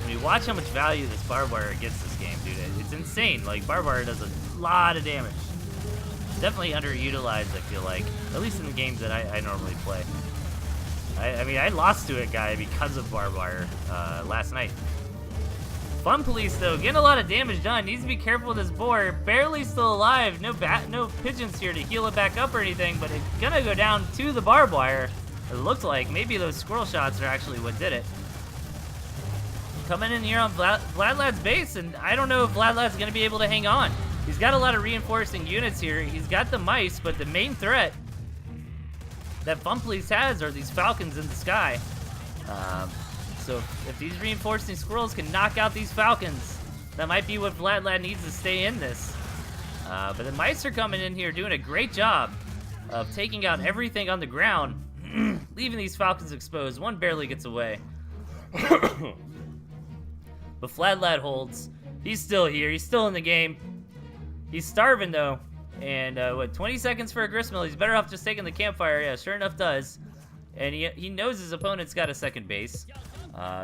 When you watch how much value this barbed wire gets this game, dude, it's insane. Like, barbed wire does a lot of damage. Definitely underutilized, I feel like, at least in the games that I normally play. I mean, I lost to a guy because of barbed wire last night. Fun Police, though, getting a lot of damage done. Needs to be careful with this boar. Barely still alive. No pigeons here to heal it back up or anything, but it's gonna go down to the barbed wire. It looked like maybe those squirrel shots are actually what did it. Coming in here on Vladlad's base, and I don't know if Vladlad's gonna be able to hang on. He's got a lot of reinforcing units here. He's got the mice, but the main threat that Fun Police has are these falcons in the sky. So if these reinforcing squirrels can knock out these falcons, that might be what Vladlad needs to stay in this. But the mice are coming in here doing a great job of taking out everything on the ground, leaving these falcons exposed. One barely gets away. But Vladlad holds. He's still here. He's still in the game. He's starving, though. And, 20 seconds for a gristmill. He's better off just taking the campfire. Yeah, sure enough does. And he knows his opponent's got a second base.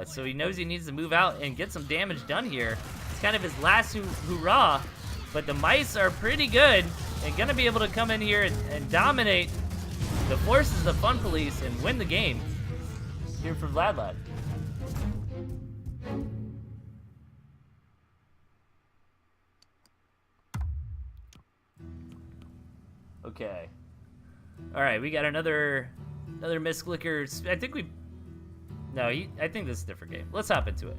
So he knows he needs to move out and get some damage done here. It's kind of his last hurrah. But the mice are pretty good and going to be able to come in here and dominate the forces of Fun Police and win the game here for Vladlad. Okay. All right, we got another misclicker. I think I think this is a different game. Let's hop into it.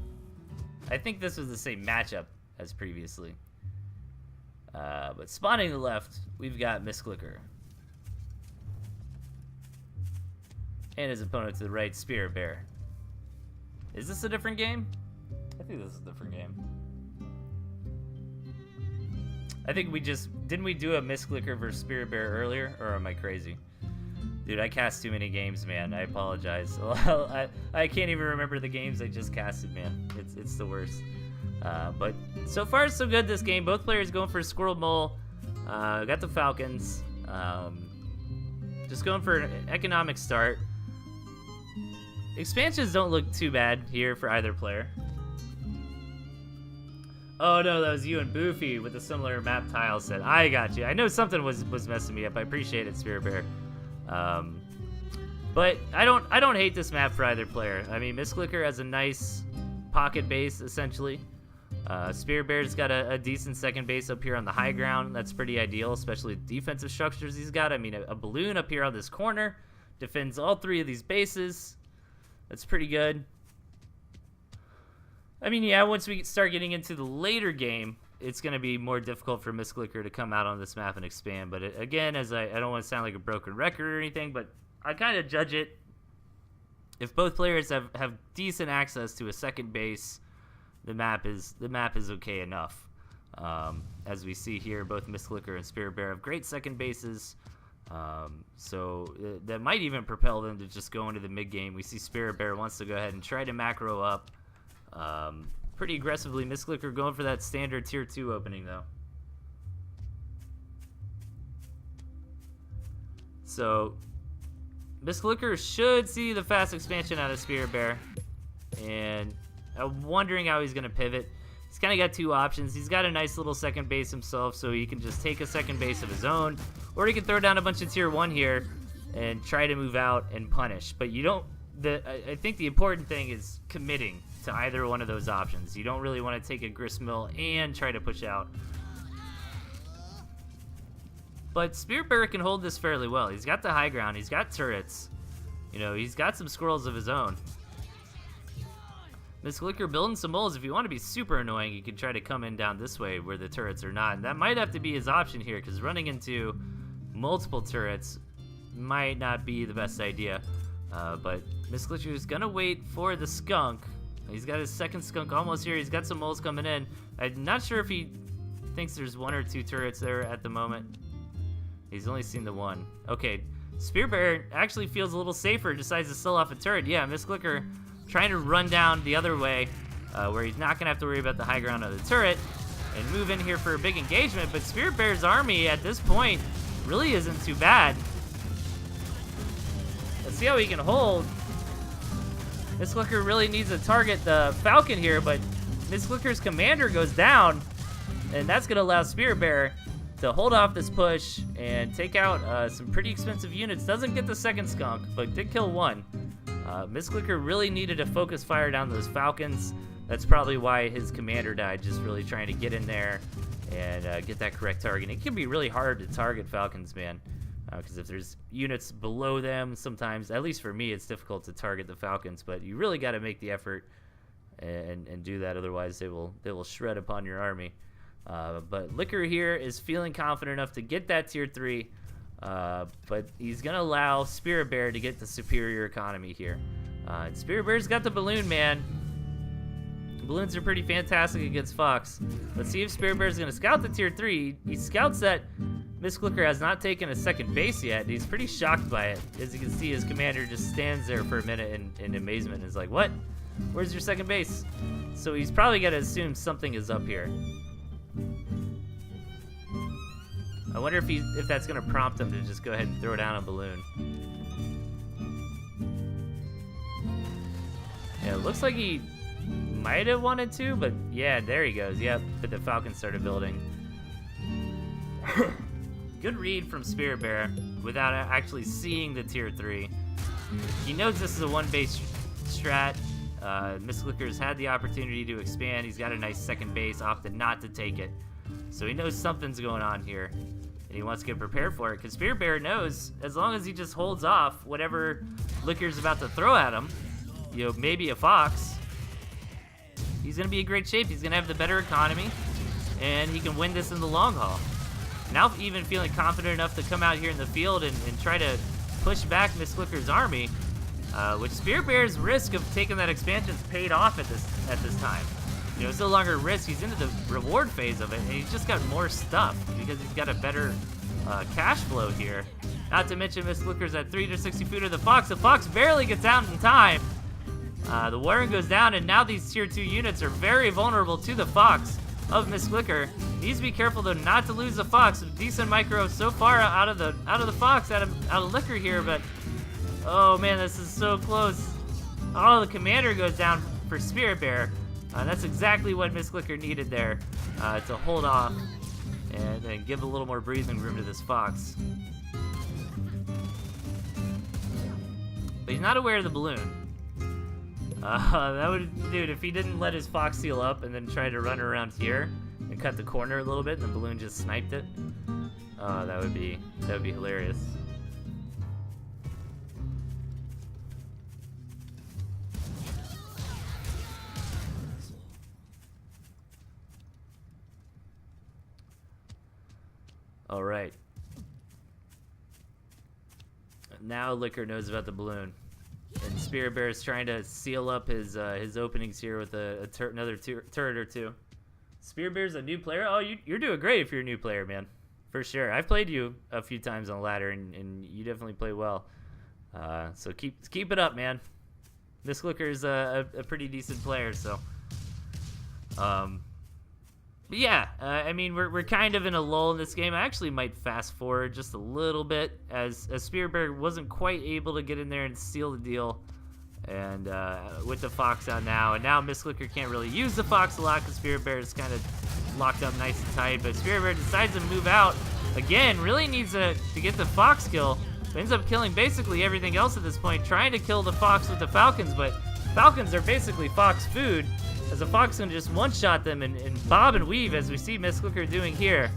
I think this was the same matchup as previously. But spawning to the left, we've got misclicker. And his opponent to the right, Spirit Bear. Is this a different game? I think this is a different game. I think didn't we do a misclicker versus Spirit Bear earlier? Or am I crazy? Dude, I cast too many games, man. I apologize. I can't even remember the games I just casted, man. It's the worst. But so far so good this game. Both players going for Squirrel Mole. Got the Falcons. Just going for an economic start. Expansions don't look too bad here for either player. Oh no, that was you and Boofy with a similar map tile set. I got you. I know something was messing me up. I appreciate it, Spirit Bear. But I don't hate this map for either player. I mean, Mistclicker has a nice pocket base essentially. Spirit Bear's got a decent second base up here on the high ground. That's pretty ideal, especially defensive structures he's got. I mean, a balloon up here on this corner defends all three of these bases. That's pretty good. I mean, yeah, once we start getting into the later game, it's going to be more difficult for Mistclicker to come out on this map and expand. But again, as I don't want to sound like a broken record or anything, but I kind of judge it. If both players have decent access to a second base, the map is okay enough. As we see here, both Mistclicker and Spirit Bear have great second bases. So that might even propel them to just go into the mid game. We see Spirit Bear wants to go ahead and try to macro up pretty aggressively. Mistclicker going for that standard tier 2 opening though. So Mistclicker should see the fast expansion out of Spirit Bear, and I'm wondering how he's going to pivot. He's kind of got two options. He's got a nice little second base himself, so he can just take a second base of his own, or he can throw down a bunch of tier 1 here and try to move out and punish. But you don't. I think the important thing is committing to either one of those options. You don't really want to take a gristmill and try to push out. But Spirit Bear can hold this fairly well. He's got the high ground. He's got turrets. You know, he's got some squirrels of his own. Mistclicker building some moles. If you want to be super annoying, you can try to come in down this way where the turrets are not. And that might have to be his option here, because running into multiple turrets might not be the best idea. But Mistclicker is going to wait for the skunk. He's got his second skunk almost here. He's got some moles coming in. I'm not sure if he thinks there's one or two turrets there at the moment. He's only seen the one. Okay, Spirit Bear actually feels a little safer, decides to sell off a turret. Yeah, Mistclicker trying to run down the other way, where he's not going to have to worry about the high ground of the turret, and move in here for a big engagement. But Spirit Bear's army at this point really isn't too bad. Let's see how he can hold. Mistclicker really needs to target the Falcon here, but Mistclicker's commander goes down, and that's going to allow Spirit Bear to hold off this push and take out some pretty expensive units. Doesn't get the second skunk, but did kill one. Mistclicker really needed to focus fire down those Falcons. That's probably why his commander died, just really trying to get in there and get that correct target. It can be really hard to target Falcons, man, because if there's units below them, sometimes, at least for me, it's difficult to target the Falcons, but you really got to make the effort and do that, otherwise they will shred upon your army. But Liquor here is feeling confident enough to get that tier 3, but he's going to allow Spirit Bear to get the superior economy here. And Spirit Bear's got the balloon, man. Balloons are pretty fantastic against Fox. Let's see if Spirit Bear's going to scout the tier 3. He scouts that Mistclicker has not taken a second base yet. He's pretty shocked by it. As you can see, his commander just stands there for a minute in amazement and is like, what? Where's your second base? So he's probably got to assume something is up here. I wonder if that's going to prompt him to just go ahead and throw down a balloon. Yeah, it looks like he might have wanted to, but yeah, there he goes. Yep, but the Falcon started building. Good read from Spirit Bear without actually seeing the tier 3. He knows this is a one-base strat. Mistclicker's had the opportunity to expand. He's got a nice second base, opted not to take it. So he knows something's going on here, and he wants to get prepared for it, because Spirit Bear knows as long as he just holds off whatever Licker's about to throw at him, you know, maybe a Fox, he's going to be in great shape. He's going to have the better economy, and he can win this in the long haul. Now even feeling confident enough to come out here in the field and try to push back Mistclicker's army, which Spirit Bear's risk of taking that expansion's paid off at this time. You know, it's no longer a risk. He's into the reward phase of it, and he's just got more stuff because he's got a better cash flow here. Not to mention Mistclicker's at 360 food of the Fox. The Fox barely gets out in time. The Warren goes down, and now these tier 2 units are very vulnerable to the Fox. of Miss Flicker. Needs to be careful though not to lose the fox. Decent micro so far out of the fox, out of Licker here, but oh man, this is so close. Oh, the commander goes down for Spirit Bear. That's exactly what Miss Flicker needed there, to hold off and give a little more breathing room to this fox. But he's not aware of the balloon. That would, dude, if he didn't let his fox seal up and then try to run around here and cut the corner a little bit and the balloon just sniped it, that would be hilarious. All right. Now Licker knows about the balloon. And Spirit Bear is trying to seal up his openings here with another turret or two. Spirit Bear's a new player? Oh, you're doing great if you're a new player, man. For sure. I've played you a few times on ladder, and you definitely play well. So keep it up, man. This Licker's a pretty decent player, so. But yeah, I mean, we're kind of in a lull in this game. I actually might fast forward just a little bit as Spirit Bear wasn't quite able to get in there and seal the deal. And with the fox out now, and now Miss Licker can't really use the fox a lot because Spirit Bear is kind of locked up nice and tight. But Spirit Bear decides to move out again. Really needs to get the fox kill. Ends up killing basically everything else at this point, trying to kill the fox with the falcons. But falcons are basically fox food, as the fox can just one-shot them and bob and weave, as we see Miss Licker doing here.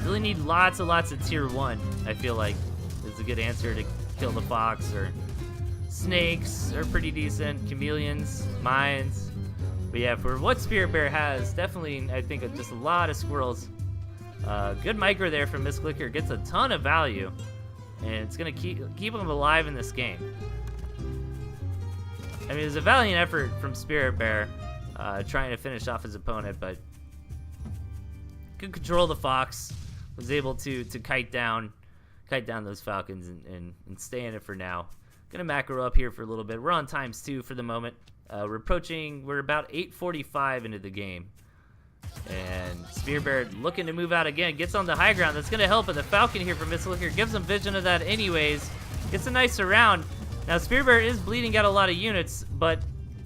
Really need lots of tier 1, I feel like, is a good answer to kill the fox. Or snakes are pretty decent, chameleons, mines. But yeah, for what Spirit Bear has, definitely, I think, just a lot of squirrels. Good micro there from Miss Licker, gets a ton of value, and it's gonna keep him alive in this game. I mean, it was a valiant effort from Spirit Bear, trying to finish off his opponent, but could control the fox, was able to kite down those falcons and stay in it for now. Gonna macro up here for a little bit. We're on ×2 for the moment. We're about 8:45 into the game. And Spirit Bear looking to move out again, gets on the high ground. That's gonna help, and the falcon here from Miss Licker gives him vision of that anyways. Gets a nice surround. Now, Spirit Bear is bleeding out a lot of units, but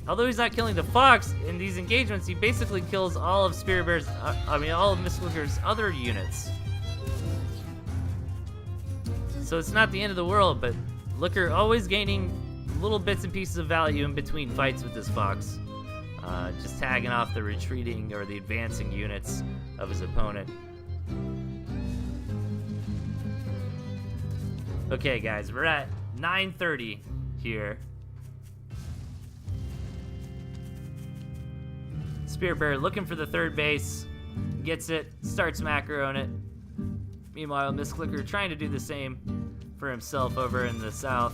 although he's not killing the fox in these engagements, he basically kills all of all of Miss Licker's other units. So it's not the end of the world, but Licker always gaining little bits and pieces of value in between fights with this fox. Just tagging off the retreating or the advancing units of his opponent. Okay, guys, we're at 9:30 here. Spirit Bear looking for the third base, gets it, starts macroing it. Meanwhile, Miss Licker trying to do the same for himself over in the south.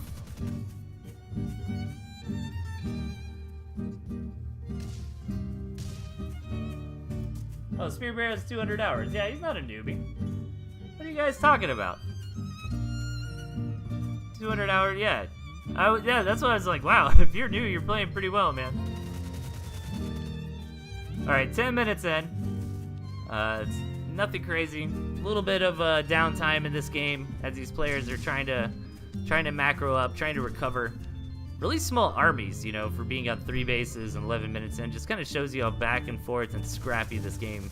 Oh, Spirit Bear has 200 hours. Yeah, he's not a newbie. What are you guys talking about? 200 hours, yeah. Yeah, that's why I was like, wow, if you're new, you're playing pretty well, man. Alright, 10 minutes in. It's nothing crazy. A little bit of downtime in this game as these players are trying to macro up, trying to recover. Really small armies, you know, for being on 3 bases and 11 minutes in. Just kind of shows you how back and forth and scrappy this game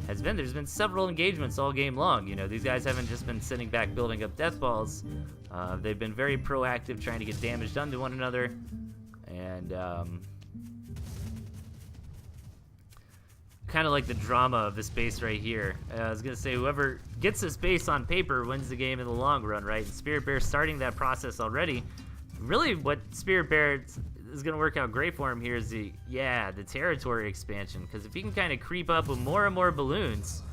has been. There's been several engagements all game long. You know, these guys haven't just been sitting back building up death balls. They've been very proactive, trying to get damage done to one another. And kind of like the drama of this base right here. I was going to say, whoever gets this base on paper wins the game in the long run, right? And Spirit Bear starting that process already. Really, what Spirit Bear is going to work out great for him here is the territory expansion. Because if he can kind of creep up with more and more balloons,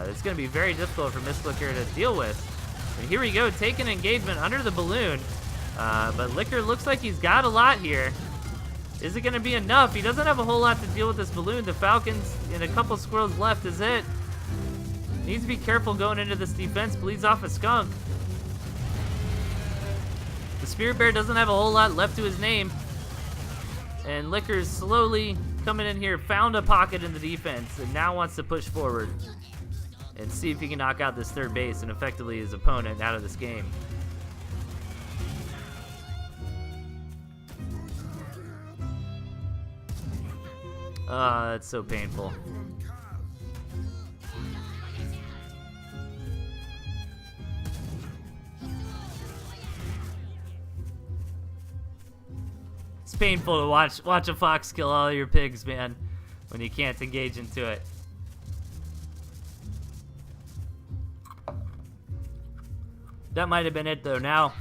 it's going to be very difficult for Miss Licker to deal with. And here we go, taking engagement under the balloon. But Licker looks like he's got a lot here. Is it going to be enough? He doesn't have a whole lot to deal with this balloon. The falcons and a couple squirrels left is it. Needs to be careful going into this defense. Bleeds off a skunk. The Spirit Bear doesn't have a whole lot left to his name. And Licker's slowly coming in here, found a pocket in the defense, and now wants to push forward and see if he can knock out this third base and effectively his opponent out of this game. That's so painful. It's painful to watch a fox kill all your pigs, man, when you can't engage into it. That might have been it though. Now,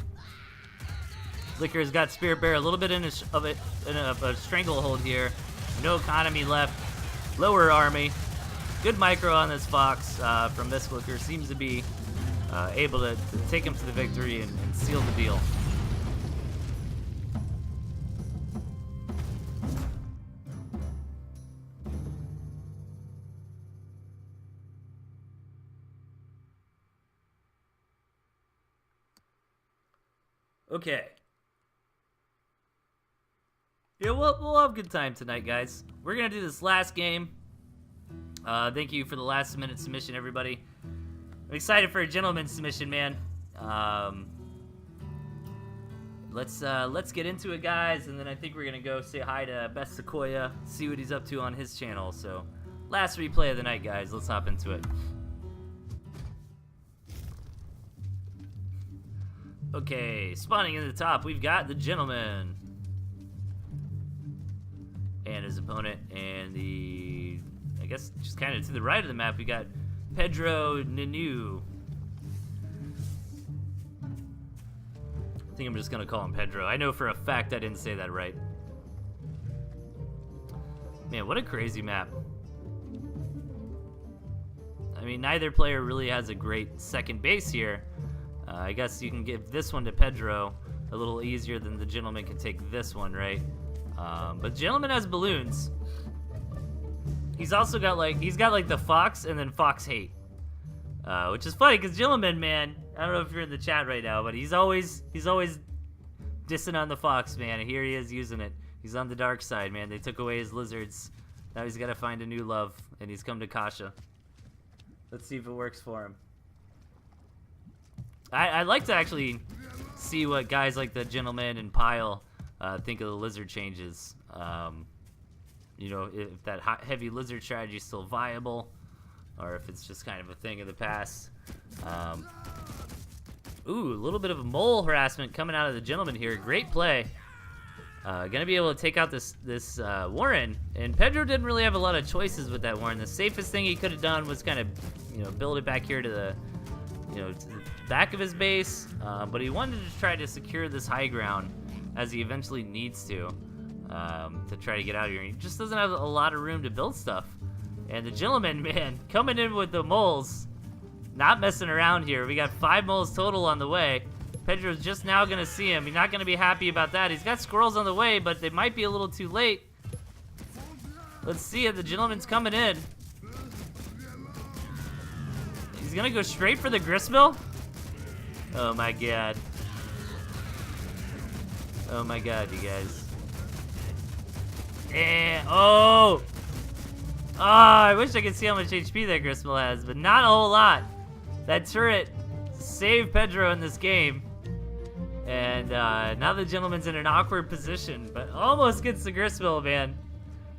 Licker's got Spirit Bear a little bit in a stranglehold here. No economy left. Lower army. Good micro on this fox from this Licker. Seems to be able to take him to the victory and seal the deal. Okay. Yeah, we'll have a good time tonight, guys. We're going to do this last game. Thank you for the last minute submission, everybody. I'm excited for a gentleman's submission, man. Let's get into it, guys, and then I think we're going to go say hi to Best Sequoia, see what he's up to on his channel. So, last replay of the night, guys. Let's hop into it. Okay, spawning in the top, we've got the gentleman and his opponent, and I guess just kind of to the right of the map, we got Pedro Nanu. I think I'm just gonna call him Pedro. I know for a fact I didn't say that right. Man, what a crazy map. I mean, neither player really has a great second base here. I guess you can give this one to Pedro a little easier than the gentleman can take this one, right? But gentleman has balloons. He's also got like the fox and then fox hate, which is funny because gentleman, man, I don't know if you're in the chat right now, but he's always dissing on the fox, man. And here he is using it. He's on the dark side, man. They took away his lizards. Now he's got to find a new love, and he's come to Kasha. Let's see if it works for him. I'd like to actually see what guys like the gentleman and Pile think of the lizard changes. You know, if that heavy lizard strategy is still viable, or if it's just kind of a thing of the past. Ooh, a little bit of a mole harassment coming out of the gentleman here. Great play. Gonna be able to take out this Warren, and Pedro didn't really have a lot of choices with that Warren. The safest thing he could have done was kind of, you know, build it back here to the, you know, to the back of his base, but he wanted to try to secure this high ground as he eventually needs to try to get out of here. He just doesn't have a lot of room to build stuff. And the gentleman, man, coming in with the moles, not messing around here. We got 5 moles total on the way. Pedro's just now gonna see him. He's not gonna be happy about that. He's got squirrels on the way, but they might be a little too late. Let's see it. The gentleman's coming in. He's gonna go straight for the gristmill. Oh my god. Oh my god, you guys. And oh! Oh, I wish I could see how much HP that gristmill has, but not a whole lot. That turret saved Pedro in this game. And now the gentleman's in an awkward position, but almost gets the gristmill, man.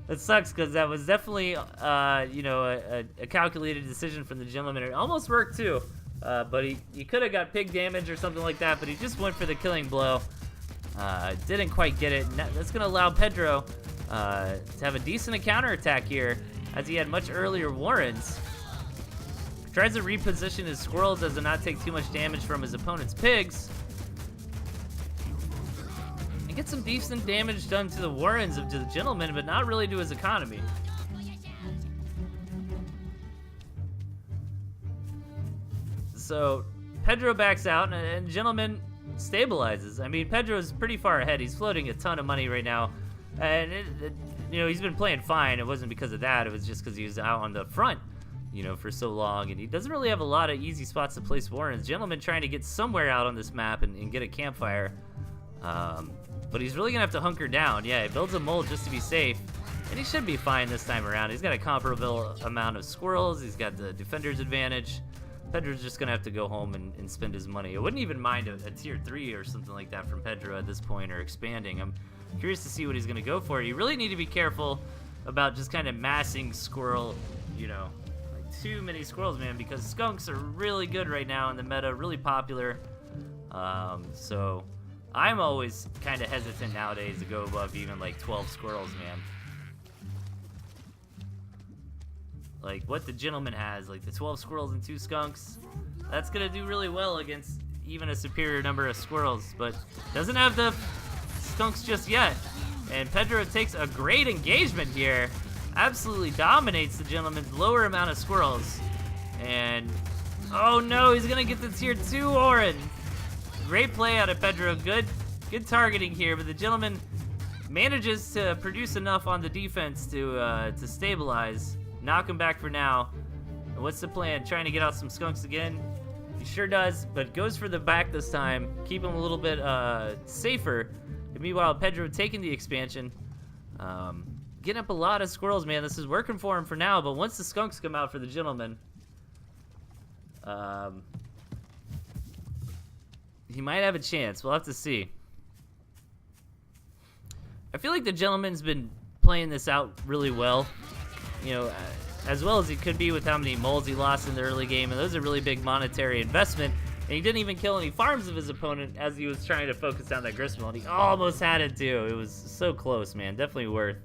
That sucks, because that was definitely, you know, a calculated decision from the gentleman. It almost worked, too. But he could have got pig damage or something like that, but he just went for the killing blow. Didn't quite get it. That's going to allow Pedro to have a decent counterattack here, as he had much earlier Warrens. Tries to reposition his squirrels as to not take too much damage from his opponent's pigs. And get some decent damage done to the Warrens of the gentleman, but not really to his economy. So Pedro backs out, and gentleman stabilizes. I mean, Pedro's pretty far ahead. He's floating a ton of money right now, and you know, he's been playing fine. It wasn't because of that. It was just because he was out on the front, you know, for so long, and he doesn't really have a lot of easy spots to place Warrens. Gentleman trying to get somewhere out on this map and get a campfire, but But he's really gonna have to hunker down. Yeah, he builds a mold just to be safe. And he should be fine this time around. He's got a comparable amount of squirrels. He's got the defender's advantage. Pedro's just gonna have to go home and spend his money. I wouldn't even mind a tier 3 or something like that from Pedro at this point, or expanding. I'm curious to see what he's gonna go for. You really need to be careful about just kind of massing squirrel, you know, like too many squirrels, man, because skunks are really good right now in the meta, really popular. So I'm always kind of hesitant nowadays to go above even like 12 squirrels, man. Like what the gentleman has, like the 12 squirrels and 2 skunks, that's gonna do really well against even a superior number of squirrels, but doesn't have the skunks just yet. And Pedro takes a great engagement here, absolutely dominates the gentleman's lower amount of squirrels. And oh no, he's gonna get the tier 2 Orin. Great play out of Pedro, good targeting here, but the gentleman manages to produce enough on the defense to stabilize. Knock him back for now. And what's the plan? Trying to get out some skunks again? He sure does, but goes for the back this time. Keep him a little bit safer. And meanwhile, Pedro taking the expansion. Getting up a lot of squirrels, man. This is working for him for now, but once the skunks come out for the gentleman, he might have a chance. We'll have to see. I feel like the gentleman's been playing this out really well. You know, as well as he could be with how many molds he lost in the early game, and those are really big monetary investment. And he didn't even kill any farms of his opponent as he was trying to focus down that gristmill, and he almost had it too. It was so close, man. Definitely worth.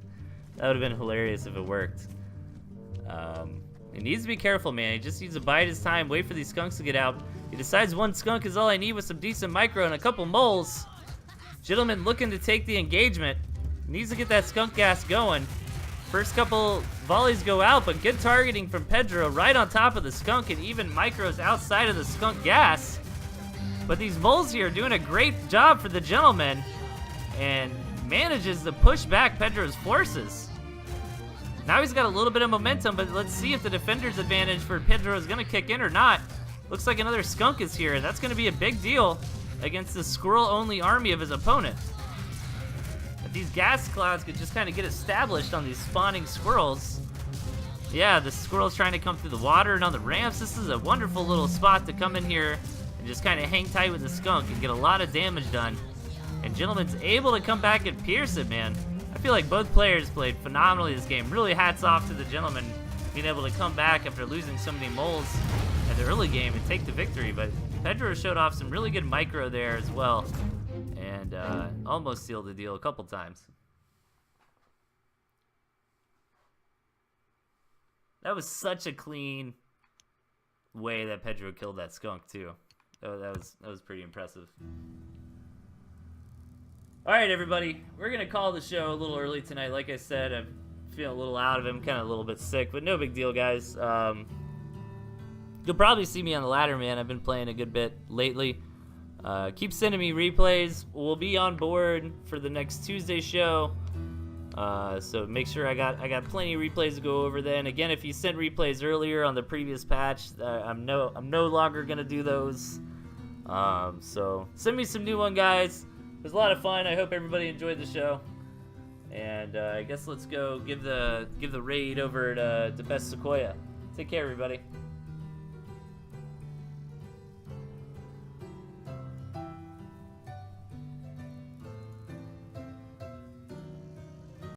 That would have been hilarious if it worked. He needs to be careful, man. He just needs to bide his time, wait for these skunks to get out. He decides one skunk is all I need with some decent micro and a couple moles. Gentleman looking to take the engagement. Needs to get that skunk gas going. First couple volleys go out, but good targeting from Pedro right on top of the skunk, and even micros outside of the skunk gas. But these moles here are doing a great job for the gentleman, and manages to push back Pedro's forces. Now he's got a little bit of momentum, but let's see if the defender's advantage for Pedro is going to kick in or not. Looks like another skunk is here, and that's going to be a big deal against the squirrel-only army of his opponent. These gas clouds could just kind of get established on these spawning squirrels. Yeah, the squirrel's trying to come through the water and on the ramps. This is a wonderful little spot to come in here and just kind of hang tight with the skunk and get a lot of damage done. And Gentleman's able to come back and pierce it, man. I feel like both players played phenomenally this game. Really hats off to the Gentleman being able to come back after losing so many moles at the early game and take the victory. But Pedro showed off some really good micro there as well. And almost sealed the deal a couple times. That was such a clean way that Pedro killed that skunk too. That was pretty impressive. All right, everybody, we're gonna call the show a little early tonight. Like I said, I'm feeling a little out of him, kind of a little bit sick, but no big deal, guys. You'll probably see me on the ladder, man. I've been playing a good bit lately. Keep sending me replays. We'll be on board for the next Tuesday show. So make sure I got plenty of replays to go over then. Again, if you sent replays earlier on the previous patch, I'm no longer gonna do those. So send me some new one, guys. It was a lot of fun. I hope everybody enjoyed the show. And I guess let's go give the raid over to Best Sequoia. Take care, everybody.